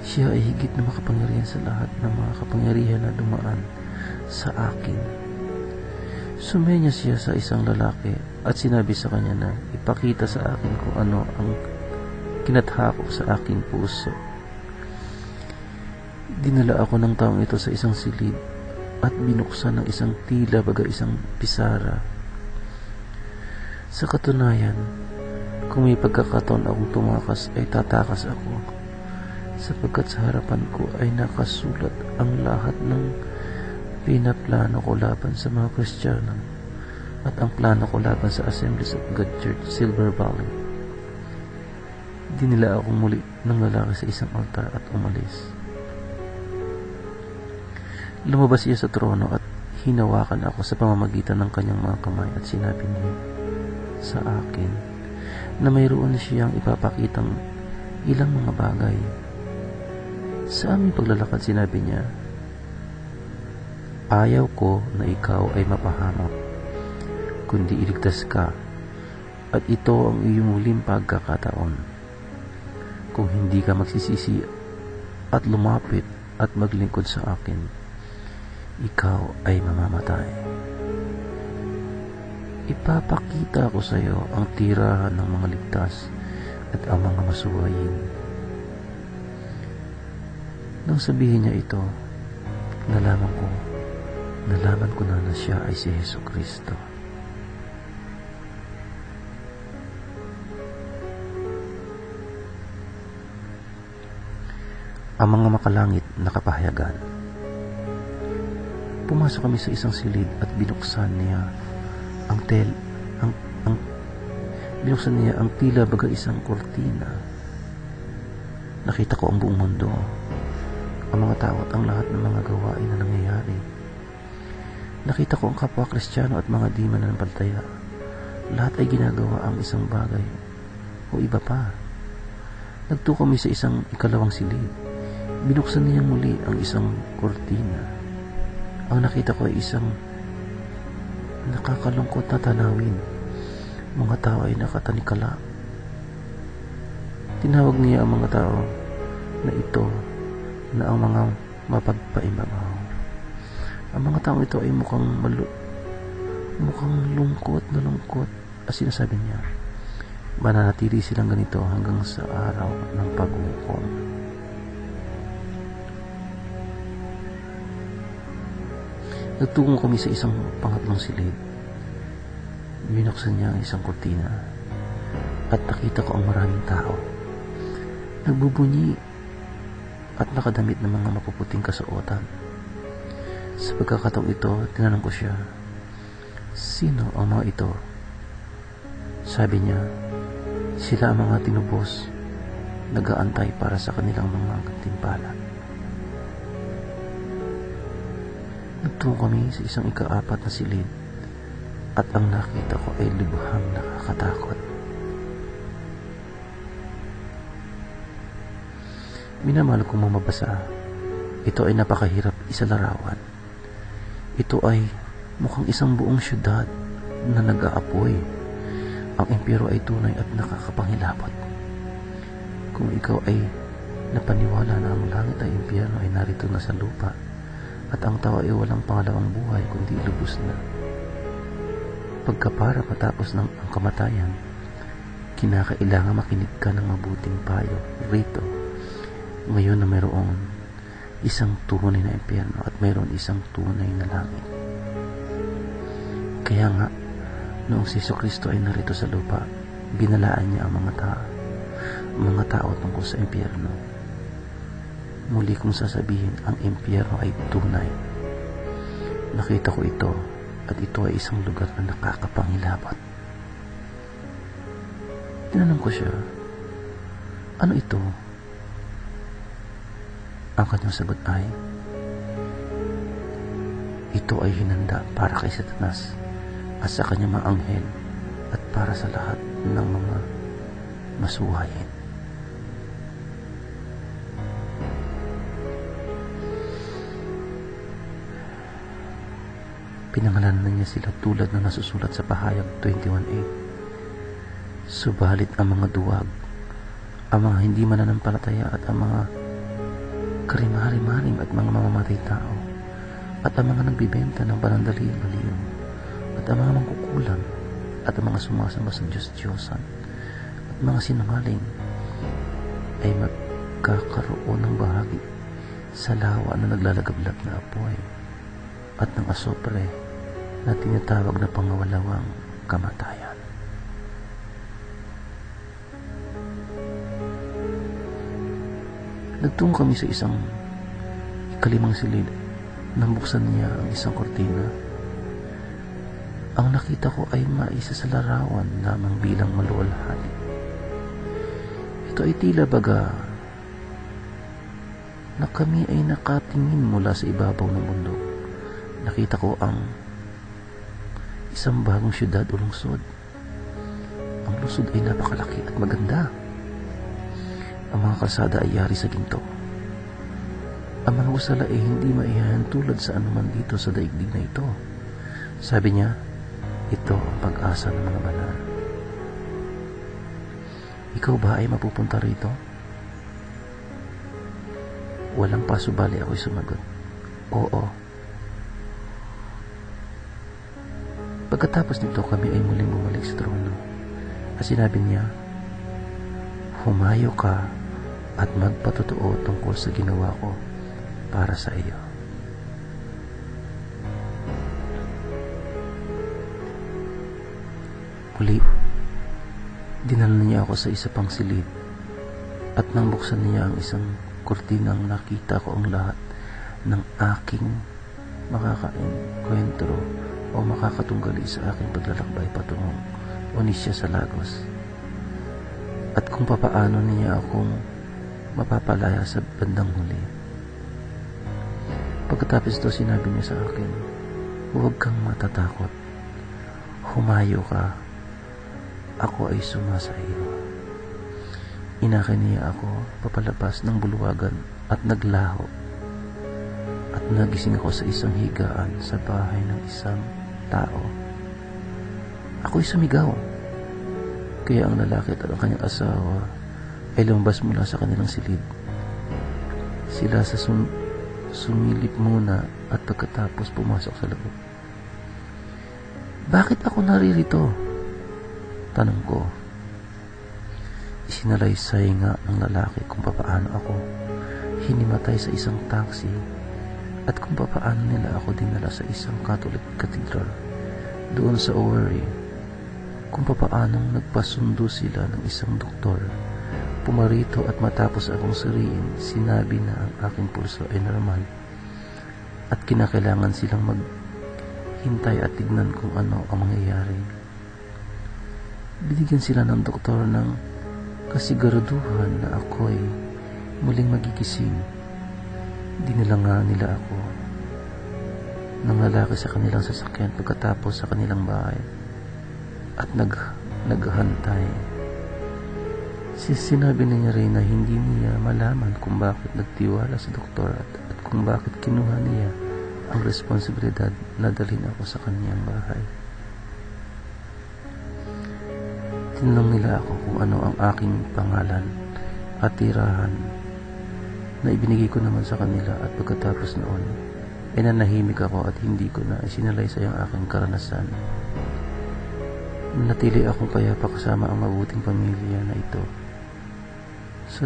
siya ay higit na makapangyarihan sa lahat ng mga kapangyarihan na dumaan sa akin. Sumenya siya sa isang lalaki at sinabi sa kanya na ipakita sa akin kung ano ang kinathako sa aking puso. Dinala ako ng taong ito sa isang silid at binuksan ng isang tila baga isang pisara. Sa katunayan, kung may pagkakataon akong tumakas ay tatakas ako, sapagkat sa harapan ko ay nakasulat ang lahat ng pinaplano ko laban sa mga Kristiyano at ang plano ko laban sa Assemblies of God Church, Silver Valley. Dinila ako muli ng lalaki sa isang altar at umalis. Lumabas siya sa trono at hinawakan ako sa pamamagitan ng kanyang mga kamay at sinabi niya sa akin na mayroon siyang ipapakitang ilang mga bagay. Sa aming paglalakad, sinabi niya, "Ayaw ko na ikaw ay mapahamak, kundi iligtas ka, at ito ang iyong huling pagkakataon. Kung hindi ka magsisisi at lumapit at maglingkod sa akin, ikaw ay mamamatay. Ipapakita ko sa iyo ang tirahan ng mga ligtas at ang mga masuwayin." Nang sabihin niya ito, nalaman ko na siya ay si Jesucristo. Ang mga makalangit na kapahayagan. Pumasok kami sa isang silid at binuksan niya ang tila baga isang kortina. Nakita ko ang buong mundo, ang mga tao at ang lahat ng mga gawain na nangyayari. Nakita ko ang kapwa Kristiyano at mga di mananampalataya. Lahat ay ginagawa ang isang bagay o iba pa. Nagtuko kami sa isang ikalawang silid. Binuksan niya muli ang isang kortina. Ang nakita ko ay isang nakakalungkot na tanawin. Mga tao ay nakatanikala. Tinawag niya ang mga tao na ito na ang mga mapagpaimabaw. Ang mga tao ito ay mukhang lungkot na lungkot at sinasabi niya, Mananatili silang ganito hanggang sa araw ng paghukom. Nagtungo kami sa isang pangatlong silid. Binuksan niya ang isang kurtina at nakita ko ang maraming tao. Nagbubunyi at nakadamit ng mga mapuputing kasuotan. Sa pagkakataong ito, tinanong ko siya, "Sino ang mga ito?" Sabi niya, sila ang mga tinubos, nag-aantay para sa kanilang mga gantimpala. Nagtungo kami sa isang ika-4 na silid at ang nakita ko ay lubhang nakakatakot. Minamahal kong mamabasa. Ito ay napakahirap isalarawan. Ito ay mukhang isang buong syudad na nag-aapoy. Ang impyerno ay tunay at nakakapangilabot. Kung ikaw ay napaniwala na ang langit ay impyerno ay narito na sa lupa at ang tao ay walang pangalawang buhay kundi lubos na. Pagkapara matapos ng ang kamatayan, kinakailangan makinig ka ng mabuting payo rito. Ngayon na mayroon isang tunay na impyerno at mayroon isang tunay na langit. Kaya nga, noong si Jesucristo ay narito sa lupa, binalaan niya ang mga tao tungkol sa impyerno. Muli kong sasabihin, ang impyerno ay tunay. Nakita ko ito at ito ay isang lugar na nakakapangilabot. Tinanong ko siya, "Ano ito?" Ang kanyang sagot ay, "Ito ay hinanda para kay Satanas at sa kanyang mga anghel at para sa lahat ng mga masuwayin." Pinangalanan niya sila tulad na nasusulat sa Pahayag 21:8. Subalit ang mga duwag, ang mga hindi mananampalataya at ang mga karimari-marim at mga mamamatay tao at ang mga nagbibenta ng panandalian-baliw at ang mga mangkukulam at ang mga sumasamba sa Diyos-Diyosan at mga sinungaling ay magkakaroon ng bahagi sa lawa na naglalagablab na apoy at ng asopre na tinatawag na pangawalawang kamatayan. Nagtungo kami sa isang ika-5 silid nang buksan niya ang isang kortina. Ang nakita ko ay maisa sa larawan lamang bilang maluwalhati. Ito ay tila baga na kami ay nakatingin mula sa ibabaw ng bundok. Nakita ko ang isang bagong syudad o lungsod. Ang lungsod ay napakalaki at maganda. Ang mga kalsada ay yari sa ginto. Ang mga usala ay hindi maihahantulad sa anuman dito sa daigdig na ito. Sabi niya, ito ang pag-asa ng mga banal. Ikaw ba ay mapupunta rito? Walang pasubali ako'y sumagot. Oo. Pagkatapos nito kami ay muling bumalik sa trono. At sinabi niya, "Humayo ka at magpatotoo tungkol sa ginawa ko para sa iyo." Muli, dinala niya ako sa isa pang silid at nang buksan niya ang isang kurtinang nakita ko ang lahat ng aking makakaenkwentro o makakatunggali sa aking paglalakbay patungong Onisya sa Lagos at kung papaano niya akong mapapalaya sa bandang huli. Pagkatapos ito, sinabi niya sa akin, "Huwag kang matatakot. Humayo ka. Ako ay sumasa iyo." Inakay niya ako papalabas ng bulwagan at naglaho. At nagising ako sa isang higaan sa bahay ng isang tao. Ako'y sumigaw. Kaya ang lalaki at ang kanyang asawa ay lumabas mula sa kanilang silid. Sila sa sumilip muna at pagkatapos pumasok sa loob. "Bakit ako naririto?" tanong ko. Isinalaysay nga ng lalaki kung papaano ako hinimatay sa isang taxi at kung papaano nila ako dinala sa isang Catholic cathedral doon sa Owerri, kung papaanong nagpasundo sila ng isang doktor, pumarito at matapos akong suriin, sinabi na ang aking pulso ay normal at kinakailangan silang maghintay at tignan kung ano ang mangyayari. Binigyan sila ng doktor ng kasiguraduhan na ako'y muling magigising. Dinala nga nila ako ng lalaki sa kanilang sasakyan pagkatapos sa kanilang bahay at naghantay. Sinabi niya rin na hindi niya malaman kung bakit nagtiwala sa doktor at kung bakit kinuha niya ang responsibilidad na dalhin ako sa kanyang bahay. Tinanong nila ako kung ano ang aking pangalan at tirahan na ibinigay ko naman sa kanila at pagkatapos noon ay nanahimik ako at hindi ko na isinalaysay ang aking karanasan. Natili akong payapa kasama ang mabuting pamilya na ito. Sa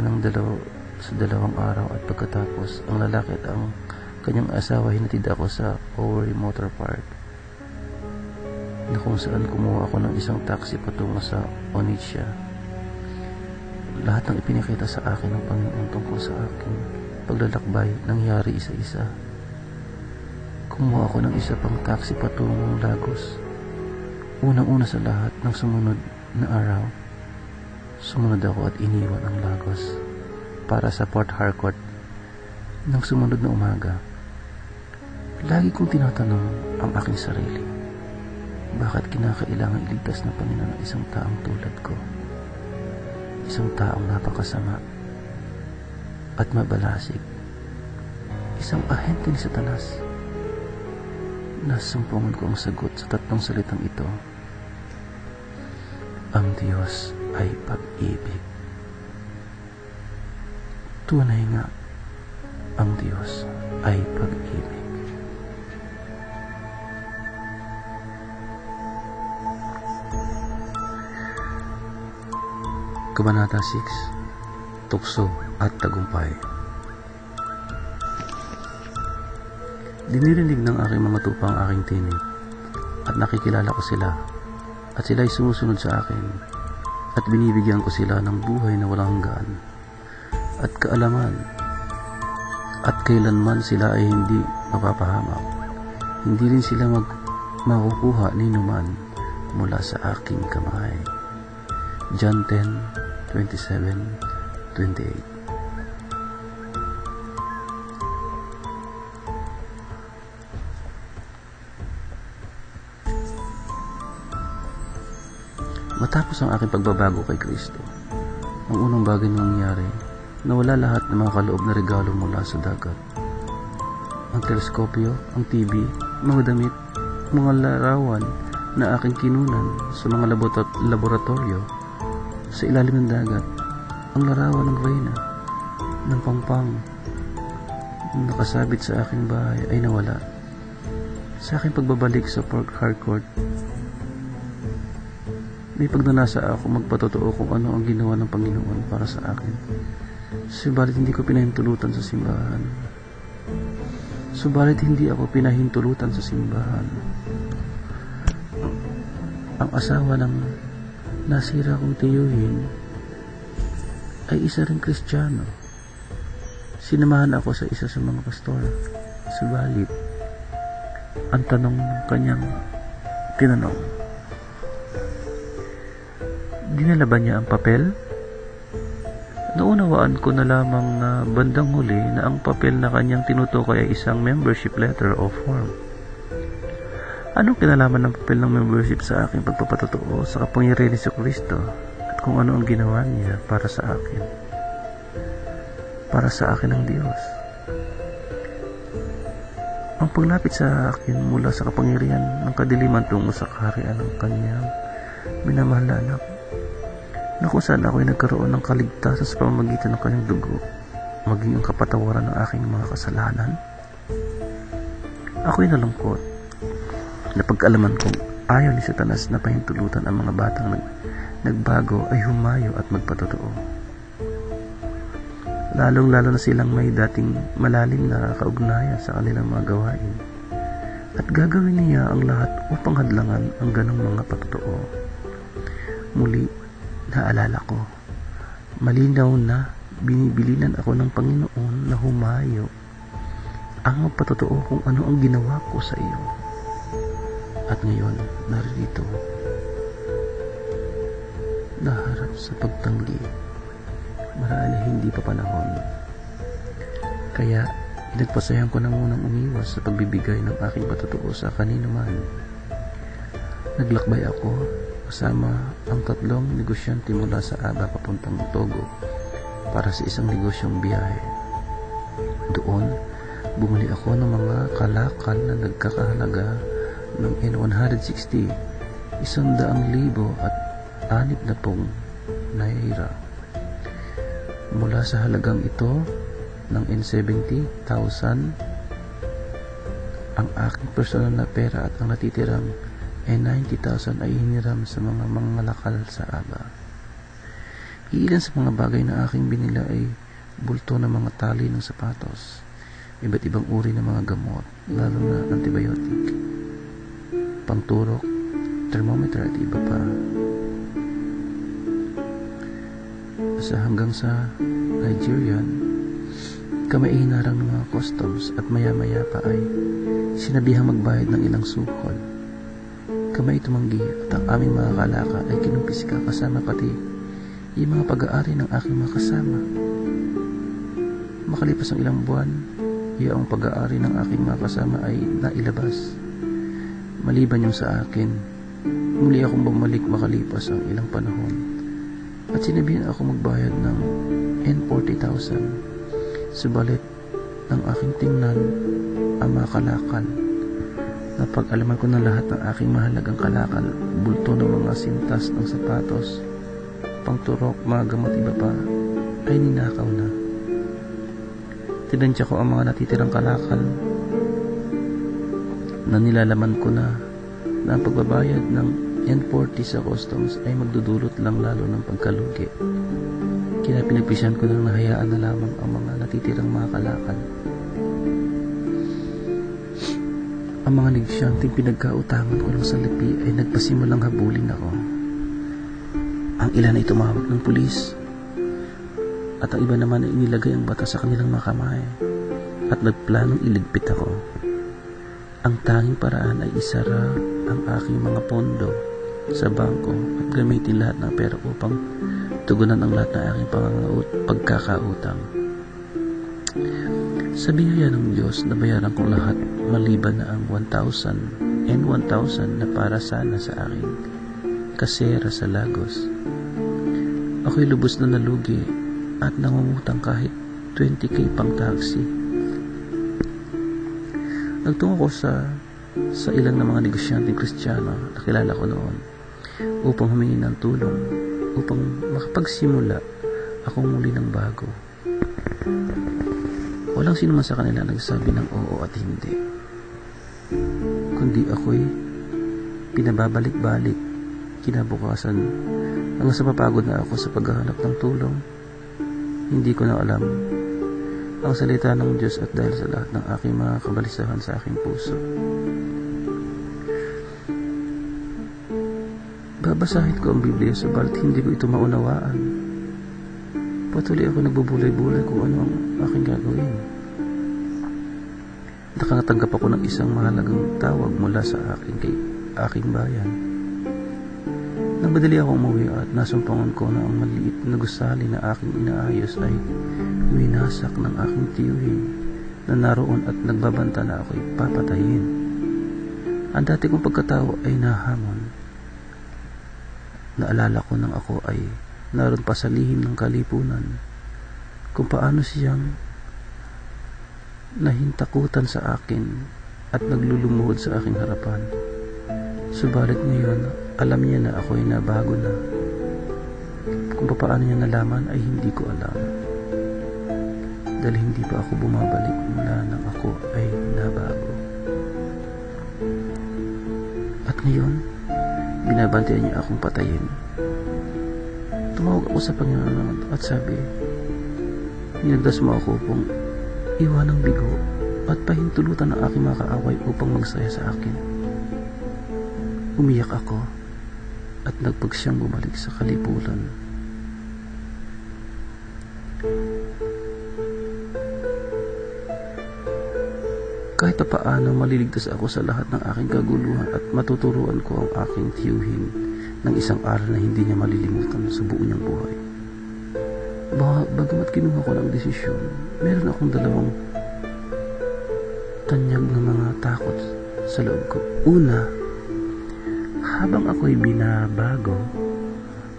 dalawang araw at pagkatapos, ang lalaki at ang kanyang asawa hinatid ako sa Owerri Motor Park na kung saan kumuha ako ng isang taxi patungo sa Onitsha. Lahat ng ipinakita sa akin ng Panginoon tungkol sa aking paglalakbay nangyari isa-isa. Kumuha ako ng isa pang taxi patungong Lagos. Unang-una sa lahat ng sumunod na araw, sumunod ako at iniwan ang Lagos para sa Port Harcourt ng sumunod na umaga. Lagi kong tinatanong ang aking sarili, bakit kinakailangan iligtas ng Panginoon ang isang taong tulad ko? Isang taong napakasama at mabalasig, isang ahente ni Satanas. Nasumpungan ko ang sagot sa tatlong salitang ito: ang Diyos ay pag-ibig. Tunay nga, ang Diyos ay pag-ibig. Kabanata 6, Tukso at Tagumpay. Dinirinig ng aking mga tupa ang aking tinig at nakikilala ko sila at sila'y sumusunod sa akin at binibigyan ko sila ng buhay na walang hanggan at kaalaman at kailanman sila ay hindi mapapahamak. Hindi rin sila makukuha ni numan mula sa aking kamay. John 10:27-28. Matapos ang aking pagbabago kay Kristo, ang unang bagay na nangyari, nawala lahat ng mga kaloob na regalo mula sa dagat. Ang teleskopyo, ang TV, mga damit, mga larawan na aking kinunan sa mga laboratorio sa ilalim ng dagat, ang larawan ng Reyna, ng Pangpang, nakasabit sa aking bahay ay nawala. Sa aking pagbabalik sa Port Harcourt, may pagnanasa ako magpatotoo kung ano ang ginawa ng Panginoon para sa akin. Subalit hindi ko pinahintulutan sa simbahan. Ang asawa ng nasira kong tiyuhin ay isa ring Kristiyano. Sinamahan ako sa isa sa mga pastor. Subalit, ang tanong ng kanyang tinanong, dinala ba niya ang papel? Naunawaan ko na lamang na bandang huli na ang papel na kanyang tinutukoy ay isang membership letter o form. Anong kinalaman ng papel ng membership sa aking pagpapatotoo sa kapangyarihan ni Kristo at kung ano ang ginawa niya para sa akin? Para sa akin ang Diyos. Ang paglapit sa akin mula sa kapangyarihan ng kadiliman tungo sa kaharian ng kanyang minamahal na anak, na kung saan ako'y nagkaroon ng kaligtasan sa pamamagitan ng kanyang dugo, maging ang kapatawaran ng aking mga kasalanan. Ako'y nalungkot na pag-alaman kong ayaw ni Satanas na pahintulutan ang mga batang nagbago ay humayo at magpatotoo. Lalong-lalo na silang may dating malalim na kaugnayan sa kanilang mga gawain. At gagawin niya ang lahat upang hadlangan ang ganong mga patotoo. Muli, naalala ko, malinaw na binibilinan ako ng Panginoon na humayo ang magpatotoo kung ano ang ginawa ko sa iyo. At ngayon, narito, naharap sa pagtanggi, marahil hindi pa panahon. Kaya, pinagpasayan ko na munang umiwas sa pagbibigay ng aking patotoo sa kanino man. Naglakbay ako kasama ang 3 negosyante mula sa Aba papuntang Togo para sa isang negosyong biyahe. Doon, bumili ako ng mga kalakal na nagkakahalaga ng N160, 100,000 at 60 naira. Mula sa halagang ito ng N70,000, ang aking personal na pera at ang natitirang N90,000 ay hiniram sa mga mangalakal sa Aba. Ilan sa mga bagay na aking binila ay bulto ng mga tali ng sapatos, iba't ibang uri ng mga gamot, lalo na antibiotic, pangturok, thermometer at iba pa. Hanggang sa Nigerian, kamay hinarang ng mga customs at maya-maya pa ay sinabihang magbayad ng ilang sukol. Kamay tumanggi at ang aming mga kalaka ay kinumpiska kasama pati yung mga pag-aari ng aking mga kasama. Makalipas ang ilang buwan, ang pag-aari ng aking mga kasama ay nailabas. Maliban yung sa akin, muli akong bumalik makalipas ang ilang panahon. At sinabihan ako magbayad ng N40,000. Subalit, nang aking tingnan ang mga kalakal, napag-alaman ko na lahat ng aking mahalagang kalakal, bulto ng mga sintas ng sapatos, pangturok, mga gamot iba pa, ay ninakaw na. Tinantya ko ang mga natitirang kalakal na nilalaman ko na ang pagbabayad ng N40 sa customs ay magdudulot lang lalo ng pagkalugi. Kaya pinagpisyan ko nang nahayaan na lamang ang mga natitirang mga kalakal. Ang mga negosyanteng pinagkautangan ko ng salapi ay nagpasimulang habulin ako. Ang ilan ay tumawag ng pulis at ang iba naman ay inilagay ang bata sa kanilang mga kamay at nagplanong iligpit ako. Ang tanging paraan ay isara ang aking mga pondo sa bangko at gamitin lahat ng pera upang tugunan ang lahat ng aking pagkakautang. Sa biyaya ng Diyos, nabayaran kong lahat maliban na ang 1,000 na para sana sa aking kasera sa Lagos. Ako'y lubos na nalugi at nangungutang kahit 20k pang taxi. Nagtungo ko sa ilang na mga negosyanteng Kristiyano na kilala ko noon upang humingi ng tulong upang makapagsimula akong muli ng bago. Walang sino man sa kanila nagsabi ng oo at hindi, kundi ako'y pinababalik-balik. Kinabukasan, hanggang sa mapagod na ako sa paghahanap ng tulong, hindi ko na alam ang salita ng Diyos at dahil sa lahat ng aking mga kabalisahan sa aking puso. Babasahin ko ang Biblia subalit hindi ko ito maunawaan. Patuloy ako nagbubulay-bulay kung ano ang aking gagawin. Nakatanggap ako ng isang mahalagang tawag mula sa aking bayan. Nang madali ako umuwi at nasumpangan ko na ang maliit na gusali na aking inaayos ay winasak ng aking tiyuhin na naroon at nagbabanta na ako'y papatayin. Ang dati kong pagkatawa ay nahamon. Naalala ko nang ako ay naroon pa sa lihim ng kalipunan kung paano siyang nahintakutan sa akin at naglulumuhod sa aking harapan. Subalit ngayon, alam niya na ako ay nabago na. Kung paano niya nalaman ay hindi ko alam. Dahil hindi pa ako bumabalik mula nang ako ay nabago. At ngayon, binabantayan niya akong patayin. tumawag ako sa Panginoon at sabi, "Ninagdas mo ako upang iwan ng bigo at pahintulutan ng aking mga kaaway upang magsaya sa akin." Umiyak ako at nagpagsyang bumalik sa kalibutan. Kahit pa paano maliligtas ako sa lahat ng aking kaguluhan at matuturuan ko ang aking tiyuhin ng isang aral na hindi niya malilimutan sa buo niyang buhay. Bagamat kinuha ko ng desisyon, meron akong dalawang tanyag ng mga takot sa loob ko. Una, habang ako'y binabago,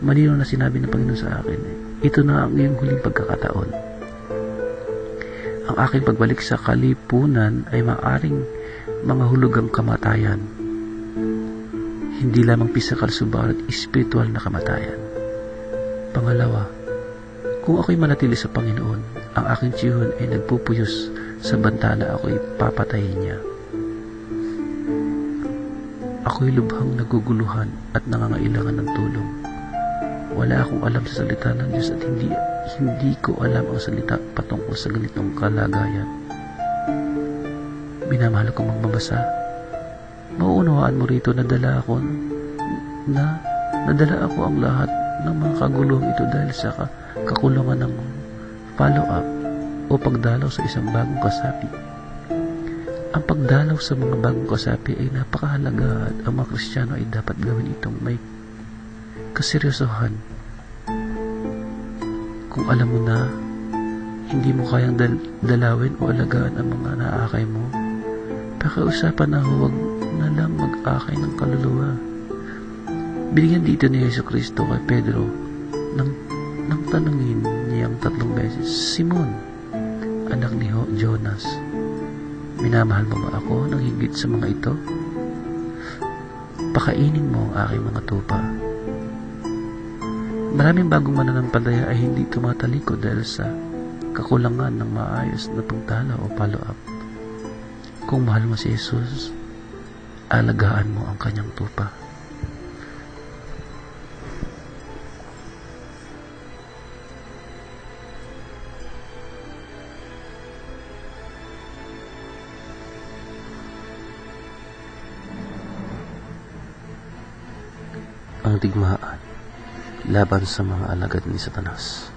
malinaw na sinabi ng Panginoon sa akin, ito na ang iyong huling pagkakataon. Ang aking pagbalik sa kalipunan ay maaring mga hulugang kamatayan. Hindi lamang physical subalit spiritual na kamatayan. Pangalawa, kung ako'y manatili sa Panginoon, ang aking tiyuhin ay nagpupuyos sa banta na ako'y papatayin niya. Ako'y lubhang naguguluhan at nangangailangan ng tulong. Wala akong alam sa salita ng Diyos at hindi ko alam ang salita patungkol sa ganitong kalagayan. Minamahal kong magbabasa. Mauunawaan mo rito na nadala ako ang lahat ng mga kaguluhang ito dahil sa kakulangan ng follow-up o pagdalaw sa isang bagong kasapi. Ang pagdalaw sa mga bagong kasapi ay napakahalaga at ang mga Kristiyano ay dapat gawin itong may kaseryosohan. Kung alam mo na hindi mo kayang dalawin o alagaan ang mga naakay mo, pakiusapan na huwag na lang mag-akay ng kaluluwa. Binigyan dito ni Yesu Kristo kay Pedro nang tanungin niyang 3 beses, "Simon, anak ni Jonas, minamahal mo ba ako ng higit sa mga ito? Pakainin mo ang aking mga tupa." Maraming bagong mananampalataya ay hindi tumatalikod dahil sa kakulangan ng maayos na pagdalaw o follow-up. Kung mahal mo si Jesus, alagaan mo ang kanyang tupa. Ang digmaan laban sa mga alagad ni Satanas.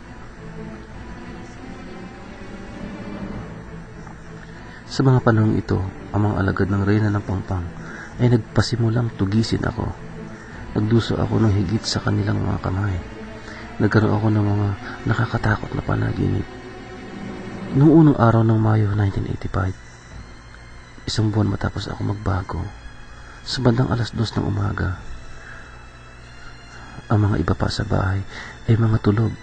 Sa mga panahong ito, ang mga alagad ng reyna ng Pampang ay nagpasimulang tugisin ako. Nagduso ako ng higit sa kanilang mga kamay. Nagkaroon ako ng mga nakakatakot na panaginip. Noong unang araw ng Mayo 1985, isang buwan matapos ako magbago, sa bandang 2:00 ng umaga, ang mga iba pa sa bahay ay mga tulog.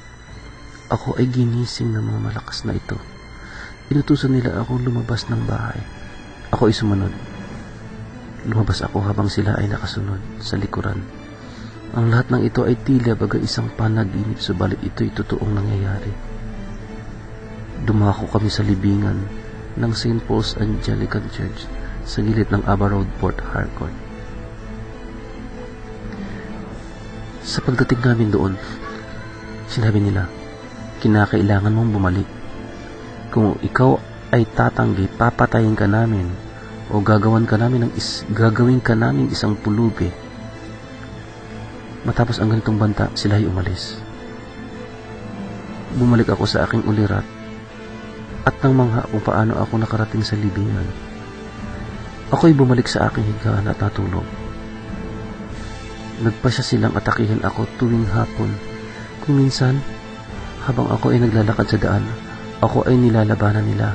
Ako ay ginising ng mga malakas na ito. Inutusan nila akong lumabas ng bahay. Ako ay sumunod. Lumabas ako habang sila ay nakasunod sa likuran. Ang lahat ng ito ay tila baga isang panaginip, subalit ito'y totoong nangyayari. Dumako kami sa libingan ng St. Paul's Anglican Church sa gilid ng Aba Road, Port Harcourt. Sa pagdating namin doon, sinabi nila, "Kinakailangan mong bumalik. Kung ikaw ay tatanggi, papatayin ka namin o gagawin ka namin isang pulubi." Matapos ang ganitong banta, sila ay umalis. Bumalik ako sa aking ulirat at nang mangha kung paano ako nakarating sa libingan. Ako'y bumalik sa aking higaan at natulog. Nagpasya silang atakihin ako tuwing hapon. Kung minsan, habang ako ay naglalakad sa daan, ako ay nilalabanan nila.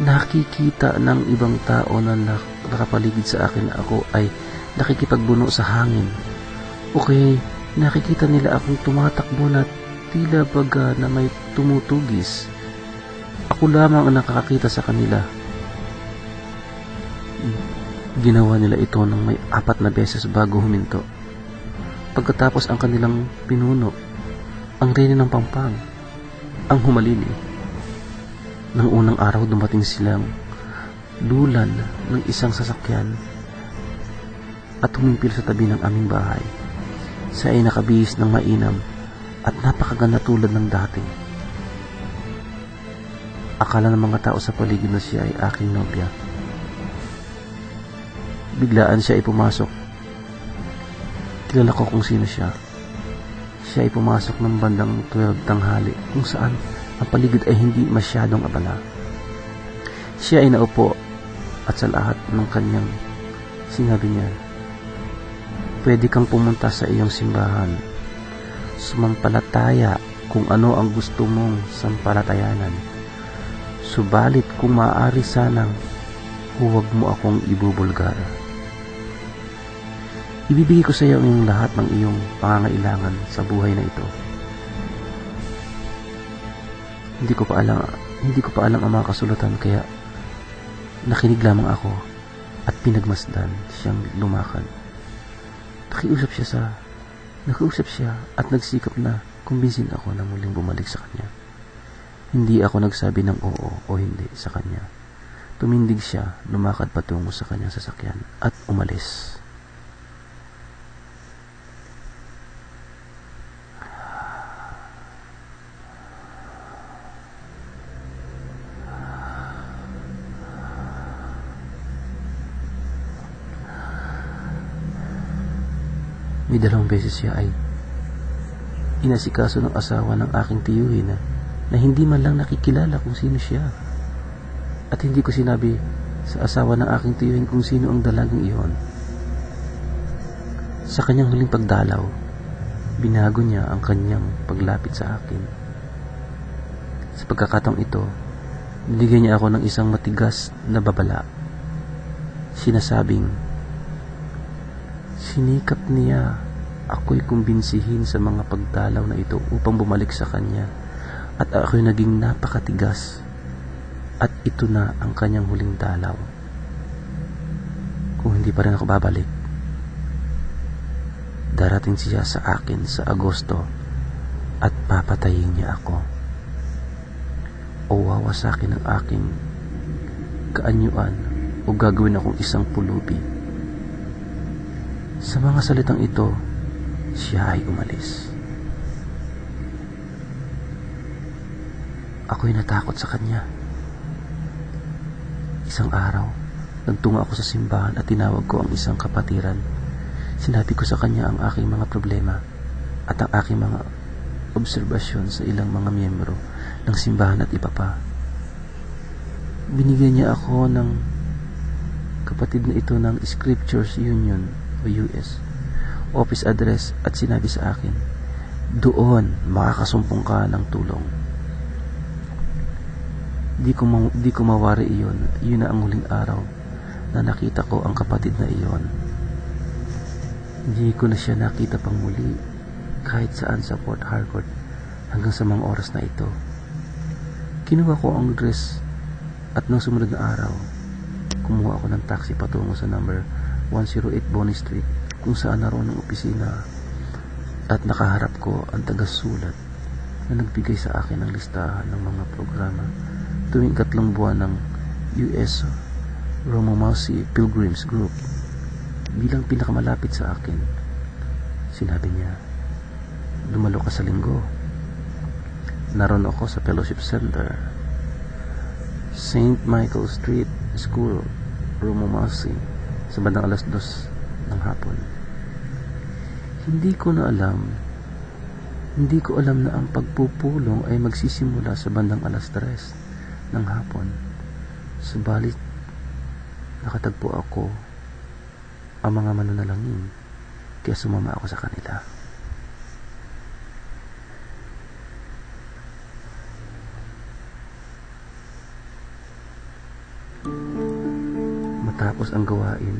Nakikita ng ibang tao na nakapaligid sa akin na ako ay nakikipagbuno sa hangin. Okay, nakikita nila akong tumatakbo na tila baga na may tumutugis. Ako lamang ang nakakakita sa kanila. Ginawa nila ito ng may 4 beses bago huminto. Pagkatapos ang kanilang pinuno, ang reyna ng Pampang, ang humalili. Nang unang araw dumating silang lulan ng isang sasakyan at humimpil sa tabi ng aming bahay. Siya ay nakabihis ng mainam at napakaganda tulad ng dati. Akala ng mga tao sa paligid na siya ay aking nobya. Biglaan siya ay pumasok. Kilala ko kung sino siya. Siya ay pumasok ng bandang 12 tanghali kung saan ang paligid ay hindi masyadong abala. Siya ay naupo at sa lahat ng kanyang sinabi niya, pwede kang pumunta sa iyong simbahan. Sumampalataya kung ano ang gusto mong sampalatayanan. Subalit kung maaari sanang huwag mo akong ibubulgar. Ibibigay ko sa iyo ang lahat ng iyong pangangailangan sa buhay na ito. Hindi ko pa alam ang mga kasulatan, kaya nakinig lamang ako at pinagmasdan siyang lumakad. Nakiusap siya at nagsikap na kumbinsin ako na muling bumalik sa kanya. Hindi ako nagsabi ng oo o hindi sa kanya. Tumindig siya, lumakad patungo sa kanyang sasakyan at umalis. May 2 beses siya ay inasikaso ng asawa ng aking tiyuhin na hindi man lang nakikilala kung sino siya. At hindi ko sinabi sa asawa ng aking tiyuhin kung sino ang dalagang iyon. Sa kanyang huling pagdalaw, binago niya ang kanyang paglapit sa akin. Sa pagkakataong ito, binigyan niya ako ng isang matigas na babala. Sinasabing, sinikap niya ako'y kumbinsihin sa mga pagdalaw na ito upang bumalik sa kanya, at ako'y naging napakatigas, at ito na ang kanyang huling dalaw. Kung hindi pa rin ako babalik, darating siya sa akin sa Agosto at papatayin niya ako. O wawasakin ang aking kaanyuan o gagawin akong isang pulubi. Sa mga salitang ito, siya ay umalis. Ako'y natakot sa kanya. Isang araw, nagtungo ako sa simbahan at tinawag ko ang isang kapatiran. Sinabi ko sa kanya ang aking mga problema at ang aking mga obserbasyon sa ilang mga miyembro ng simbahan at iba pa. Binigyan niya ako ng kapatid na ito ng Scriptures Union o US office address at sinabi sa akin, doon makakasumpong ka ng tulong. Di ko mawari iyon. Yun na ang huling araw na nakita ko ang kapatid na iyon. Hindi ko na siya nakita pang muli kahit saan sa Port Harcourt hanggang sa mga oras na ito. Kinuha ko ang dress at nang sumunod na araw, kumuha ako ng taxi patungo sa number 108 Bonnie Street kung saan naroon ang opisina, at nakaharap ko ang tagasulat na nagbigay sa akin ng listahan ng mga programa tuwing 3 buwan ng US Romomausi Pilgrims Group bilang pinakamalapit sa akin. Sinabi niya, dumalo ka sa linggo. Naroon ako sa Fellowship Center, St. Michael Street School, Romomausi, sa bandang 2:00 ng hapon. Hindi ko alam na ang pagpupulong ay magsisimula sa bandang 3:00 ng hapon. Subalit, nakatagpo ako ang mga mananalangin, kaya sumama ako sa kanila. Matapos ang gawain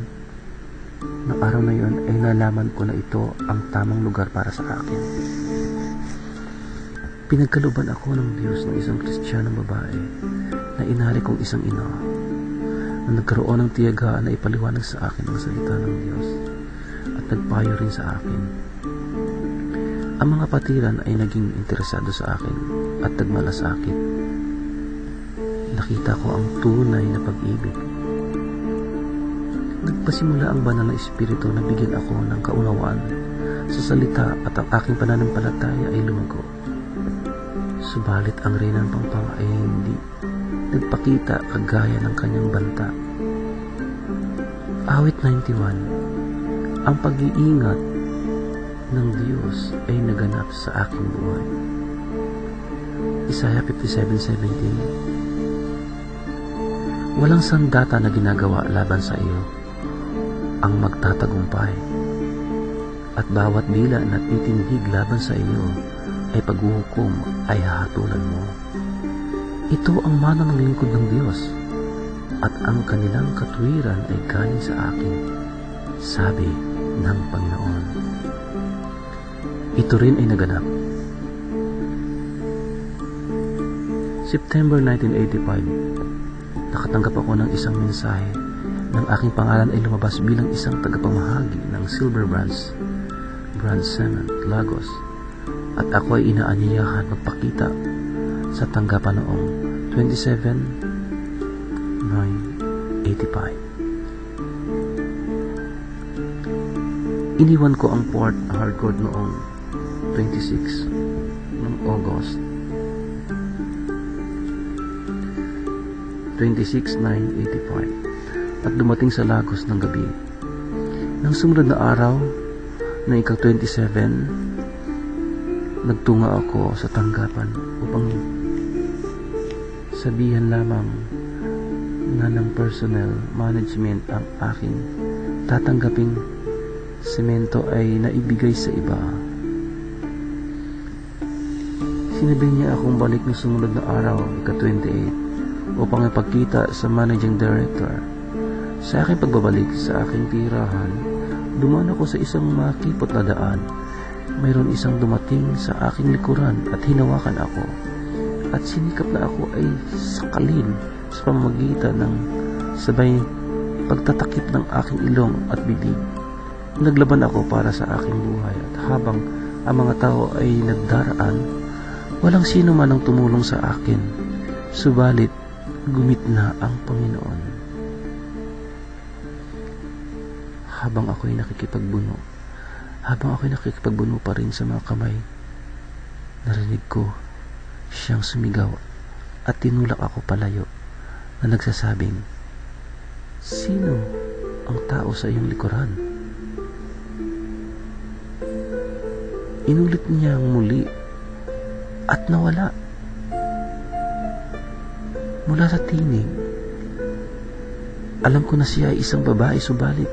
ng araw na yon ay nalaman ko na ito ang tamang lugar para sa akin. Pinagkaluban ako ng Diyos ng isang Kristiyanong babae na inari kong isang ina na nagkaroon ng tiyagaan na ipaliwanag sa akin ang salita ng Diyos at nagpayo rin sa akin. Ang mga patiran ay naging interesado sa akin at nagmalasakit. Nakita ko ang tunay na pag-ibig. Nagpasimula ang banal na espiritu na bigyan ako ng kaunawaan sa salita at ang aking pananampalataya ay lumago. Subalit ang reyna ng Pampanga ay hindi nagpakita kagaya ng kanyang banta. Awit 91. Ang pag-iingat ng Diyos ay naganap sa aking buhay. Isaiah 57:17. Walang sandata na ginagawa laban sa iyo ang magtatagumpay, at bawat dila na titindig laban sa iyo ay paghuhukom ay hahatulan mo. Ito ang mana ng lingkod ng Diyos, at ang kanilang katwiran ay galing sa akin, sabi ng Panginoon. Ito rin ay naganap. September 1985, nakatanggap ako ng isang mensahe nang aking pangalan ay lumabas bilang isang tagapamahagi ng Silver Branch Cement, Lagos, at ako ay inaanyayahan magpakita sa tanggapan noong 27/9/85. Iniwan ko ang Port Harcourt noong 26 ng August 26/9/85 at dumating sa Lagos ng gabi. Nang sumunod na araw ng ika-27, nagtunga ako sa tanggapan upang sabihan lamang na ng personnel management ang aking tatanggaping semento ay naibigay sa iba. Sinabi niya akong balik na sumunod na araw, ika-28, upang ipagkita sa managing director. Sa aking pagbabalik sa aking tirahan, dumaan ako sa isang makipot na daan. Mayroon isang dumating sa aking likuran at hinawakan ako, at sinikap na ako ay sakalin sa pamamagitan ng sabay pagtatakip ng aking ilong at bibig. Naglaban ako para sa aking buhay, at habang ang mga tao ay nagdaraan, walang sino man ang tumulong sa akin. Subalit, gumitna ang Panginoon. Habang ako'y nakikipagbuno pa rin sa mga kamay, narinig ko siyang sumigaw at tinulak ako palayo na nagsasabing, "Sino ang tao sa iyong likuran?" Inulit niya muli at nawala. Mula sa tinig, alam ko na siya ay isang babae, subalit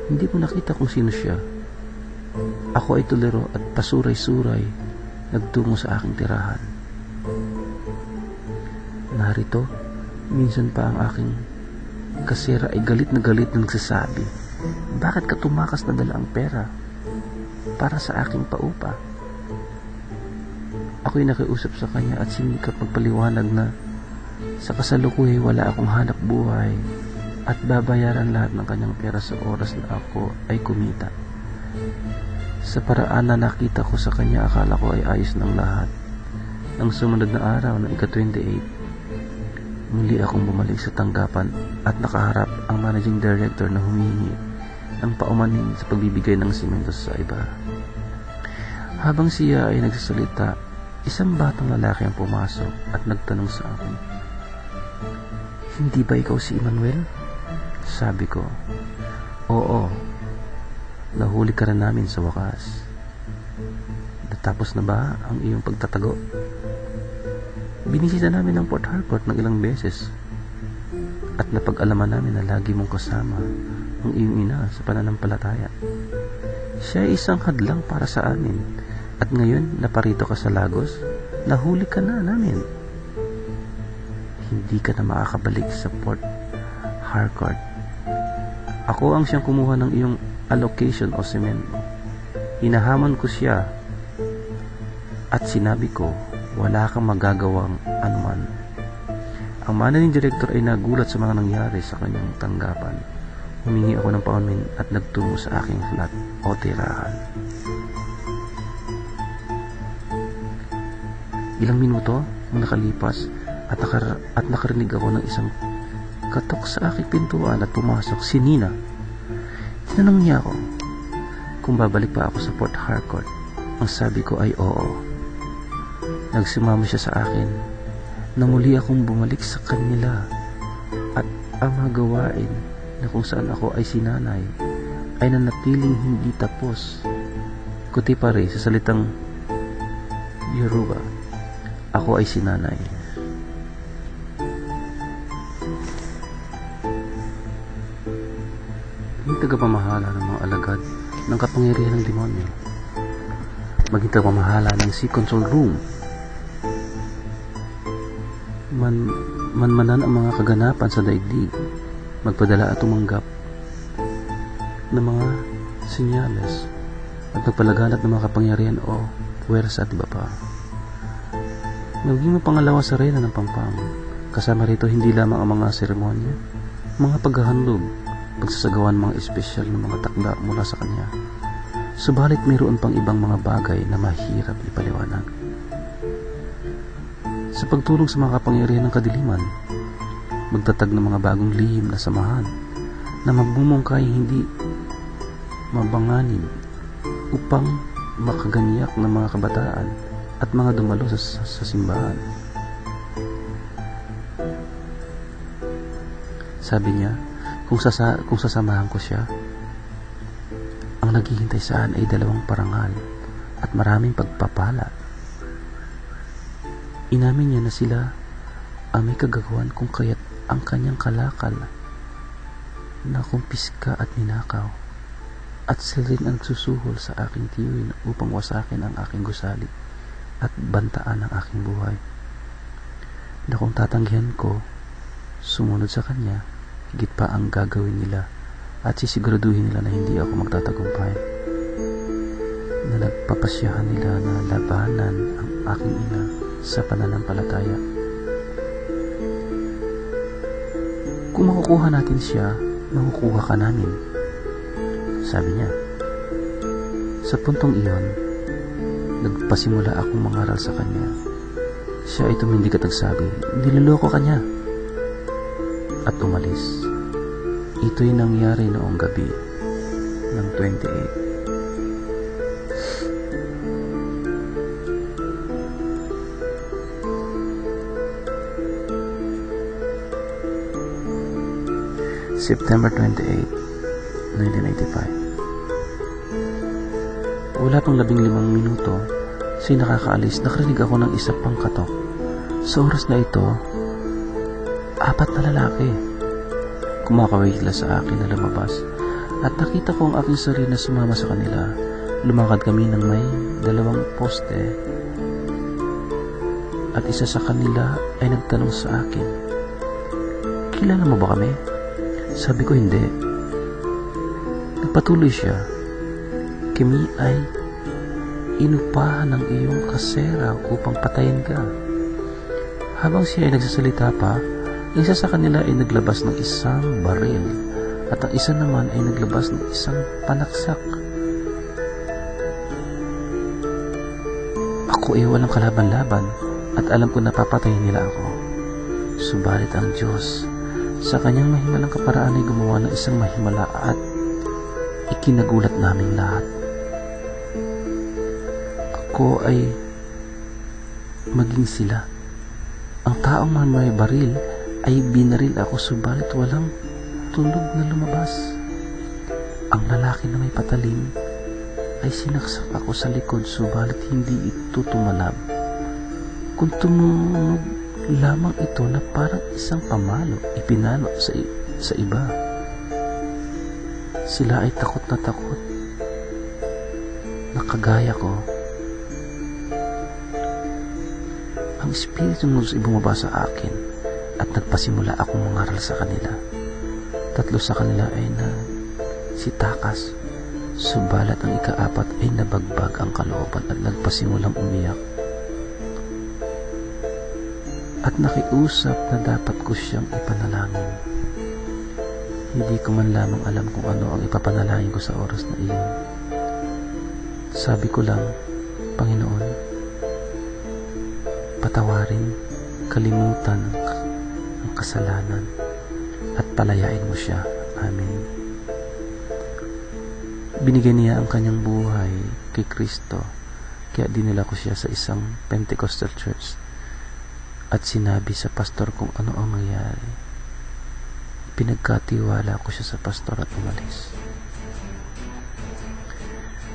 hindi ko nakita kung sino siya. Ako ay tuliro at pasuray-suray nagtungo sa aking tirahan. Narito, minsan pa ang aking kasera ay galit na nagsasabi, "Bakit ka tumakas na dala ang pera para sa aking paupa?" Ako'y nakiusap sa kanya at sinikap magpaliwanag na sa kasalukuyan wala akong hanap buhay at babayaran lahat ng kanyang pera sa oras na ako ay kumita. Sa paraan na nakita ko sa kanya, akala ko ay ayos ng lahat. Ang sumunod na araw ng ika-28, muli akong bumalik sa tanggapan at nakaharap ang managing director na humingi ng paumanhin sa pagbibigay ng simento sa iba. Habang siya ay nagsasalita, isang batang lalaki ang pumasok at nagtanong sa akin, "Hindi ba ikaw si Emmanuel?" Sabi ko, "Oo, nahuli ka rin namin sa wakas. Natapos na ba ang iyong pagtatago? Binisita namin ang Port Harcourt ng ilang beses at napag-alaman namin na lagi mong kasama ang iyong ina sa pananampalataya. Siya ay isang hadlang para sa amin, at ngayon naparito ka sa Lagos, nahuli ka na namin. Hindi ka na makakabalik sa Port Harcourt. Ako ang siyang kumuha ng iyong allocation o semento. Hinahamon ko siya at sinabi ko, wala kang magagawang anuman." Ang managing director ay nagulat sa mga nangyari sa kanyang tanggapan. Humingi ako ng paumanhin at nagtungo sa aking flat o tirahan. Ilang minuto ang nakalipas at nakarinig ako ng isang katok sa aking pintuan at pumasok si Nina. Tinanong niya ako kung babalik pa ako sa Port Harcourt. Ang sabi ko ay oo. Nagsumamo siya sa akin na muli akong bumalik sa kanila at ang mga gawain na kung saan ako ay sinanay ay nanatiling hindi tapos. Kuti pare sa salitang Yoruba, ako ay sinanay. Maging tagapamahala ng mga alagad ng kapangyarihan ng demonyo. Maging tagapamahala ng sea control room. Manmanan ang mga kaganapan sa daigdig. Magpadala at tumanggap ng mga senyales at magpalaganap ng mga kapangyarihan o puwersa at iba pa. Maging mapangalawa sa reyna ng Pampang. Kasama rito hindi lamang ang mga seremonya, mga paghahandog, pagsasagawan mga espesyal ng mga takda mula sa kanya. Subalit mayroon pang ibang mga bagay na mahirap ipaliwanag. Sa pagtulong sa mga kapangyarihan ng kadiliman, magtatag ng mga bagong lihim na samahan na magbumungkay hindi mabanganib upang makaganyak ng mga kabataan at mga dumalo sa simbahan. Sabi niya, kung sasamahan ko siya, ang naghihintay saan ay 2 parangal at maraming pagpapala. Inamin niya na sila ang may kagagawan kung kaya't ang kanyang kalakal na kumpiska at ninakaw, at sila rin ang nagsusuhol sa aking tiyuhin upang wasakin ang aking gusali at bantaan ang aking buhay, na kung tatanggihan ko sumunod sa kanya, higit pa ang gagawin nila at sisiguraduhin nila na hindi ako magtatagumpay, na nagpapasyahan nila na labanan ang aking ina sa pananampalataya. Kung makukuha natin siya, makukuha ka namin, sabi niya. Sa puntong iyon, nagpasimula akong mangaral sa kanya. Siya ay tumindig at nagsabi, niloloko ka niya, at umalis. Ito'y nangyari noong gabi ng 28. September 28, 1985. Wala pang 15 minuto, sa'y nakakaalis, nakarinig ako ng isa pang katok. Sa oras na ito, 4 na lalaki kumakawigla sa akin na lumabas, at nakita ko ang aking sarili na sumama sa kanila. Lumakad kami ng may 2 poste, at isa sa kanila ay nagtanong sa akin, kilala mo ba kami? Sabi ko hindi. Nagpatuloy siya, kami ay inupahan ng iyong kasera upang patayin ka. Habang siya ay nagsasalita pa, isa sa kanila ay naglabas ng isang baril at ang isa naman ay naglabas ng isang panaksak. Ako ay walang kalaban-laban at alam ko na papatayin nila ako. Subalit ang Diyos sa kanyang mahimalang kaparaan ay gumawa ng isang mahimala at ikinagulat naming lahat. Ako ay maging sila. Ang taong may baril ay binaril ako, subalit walang tulog na lumabas. Ang lalaki na may patalim ay sinaksak ako sa likod, subalit hindi ito tumalab. Kung tumunog lamang ito na parang isang pamalo ipinalo sa iba. Sila ay takot na takot, nakagaya ko. Ang Espiritu ng Diyos ay bumaba sa akin at nagpasimula akong mangaral sa kanila. 3 sa kanila ay sitakas, subalat ang ika-4 ay nabagbag ang kalooban at nagpasimulang umiyak. At nakiusap na dapat ko siyang ipanalangin. Hindi ko man lamang alam kung ano ang ipapanalangin ko sa oras na iyon. Sabi ko lang, Panginoon, patawarin, kalimutan ang kasalanan at palayain mo siya. Amen. Binigay niya ang kanyang buhay kay Kristo, kaya dinala ko siya sa isang Pentecostal church at sinabi sa pastor kung ano ang nangyari. Pinagkatiwala ko siya sa pastor at umalis.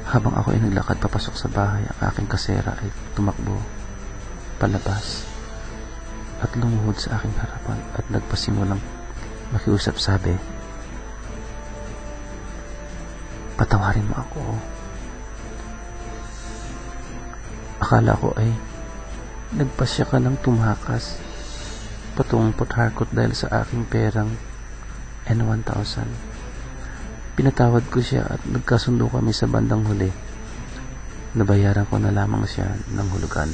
Habang ako ay naglakad papasok sa bahay, ang aking kasera ay tumakbo palabas at lumuhod sa aking harapan at nagpasimulang makiusap. Sabi, patawarin mo ako. Akala ko ay nagpasya ka ng tumakas patungong Port Harcourt dahil sa aking perang N1,000. Pinatawad ko siya at nagkasundo kami sa bandang huli. Nabayaran ko na lamang siya ng hulugan.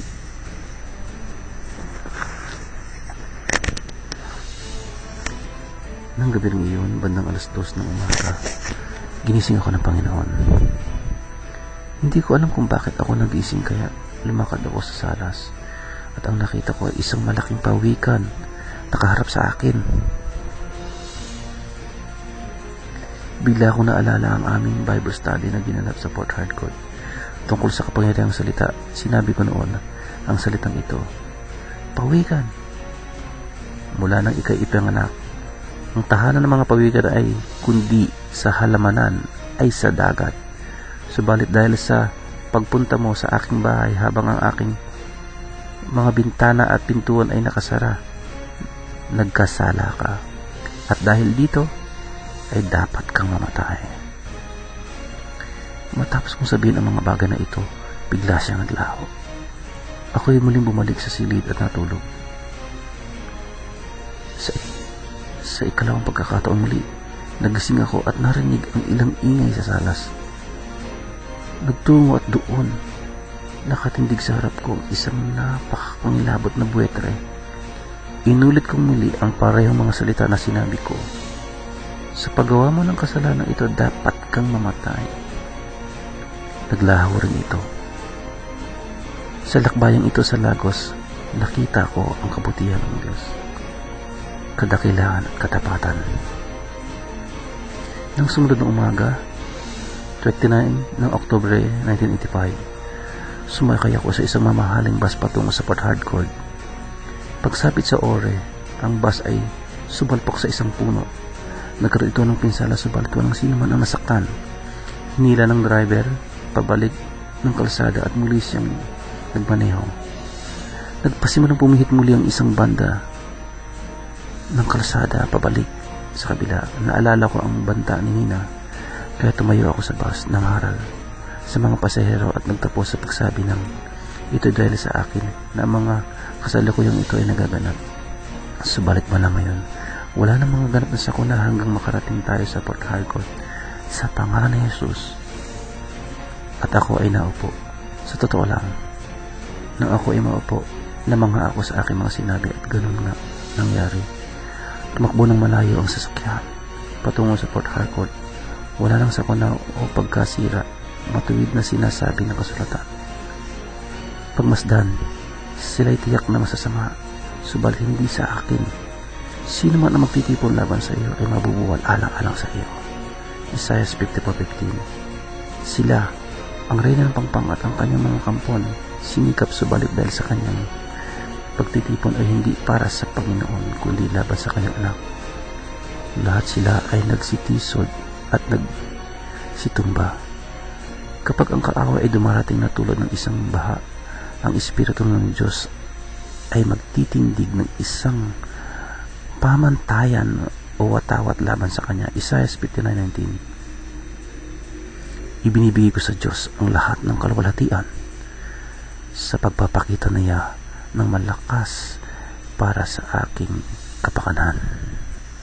Nang gabi rin iyon, bandang 2:00 ng umaga, ginising ako ng Panginoon. Hindi ko alam kung bakit ako nagising, kaya lumakad ako sa salas at ang nakita ko ay isang malaking pawikan nakaharap sa akin. Bigla ko naalala ang aming Bible study na ginanap sa Port Harcourt tungkol sa kapangyarihang salita. Sinabi ko noon ang salitang ito, pawikan. Mula nang ika'y ipanganak, ang tahanan ng mga pawikan ay kundi sa halamanan ay sa dagat. Subalit dahil sa pagpunta mo sa aking bahay habang ang aking mga bintana at pintuan ay nakasara, nagkasala ka. At dahil dito, ay dapat kang mamatay. Matapos kong sabihin ang mga bagay na ito, bigla siyang naglaho. Ako ay muling bumalik sa silid at natulog. Sa ikalawang pagkakataon muli, nagising ako at narinig ang ilang ingay sa salas. Nagtungo at doon, nakatindig sa harap ko isang napakangilabot na buwetre. Inulit kong muli ang parehong mga salita na sinabi ko, sa paggawa mo ng kasalanan ito, dapat kang mamatay. Naglaho rin ito. Sa lakbayang ito sa Lagos, nakita ko ang kabutihan ng Diyos, kadakilaan at katapatan. Nang sumunod ng umaga, 29 ng Oktubre 1985, sumakay ako sa isang mamahaling bus patungo sa Port Harcourt. Pagsapit sa Ore, ang bus ay sumalpok sa isang puno. Nagkaroon ito ng pinsala, subalit walang sino man ang nasaktan. Hinila ng driver pabalik ng kalsada at muli siyang nagmaneho. Nagpasimulang pumihit muli ang isang banda ng kalsada pabalik sa kabila. Naalala ko ang banta ni Nina, kaya tumayo ako sa bus ng haral sa mga pasahero at nagtapos sa pagsabi ng ito dahil sa akin na ang mga kasalukuyang ito ay nagaganap. Subalit wala ngayon. Wala na mga ganap na sakuna hanggang makarating tayo sa Port Harcourt sa pangalan ni Jesus. At ako ay naupo. Sa totoo lang, nang ako ay maupo, namangha ako sa aking mga sinabi at ganun nga nangyari. Tumakbo ng malayo ang sasakyan patungo sa Port Harcourt. Wala lang sakuna o pagkasira, matuwid na sinasabi ng kasulatan. Pagmasdan, sila'y tiyak na masasama, subalit hindi sa akin. Sino man ang magtitipon laban sa iyo ay mabubuwal alang-alang sa iyo. Isaiah 54:15. Sila, ang reyna ng pangpang at ang kanyang mga kampon, sinikap subalit dahil sa kanyang pagtitipon ay hindi para sa Panginoon, kundi laban sa kanyang anak. Lahat sila ay nagsitisod at nagsitumba. Kapag ang kaaway ay dumarating na tulad ng isang baha, ang Espiritu ng Diyos ay magtitindig ng isang pamantayan o watawat laban sa kanya. Isaiah 59:19. Ibinibigay ko sa Diyos ang lahat ng kaluwalhatian sa pagpapakita niya ng malakas para sa aking kapakanan.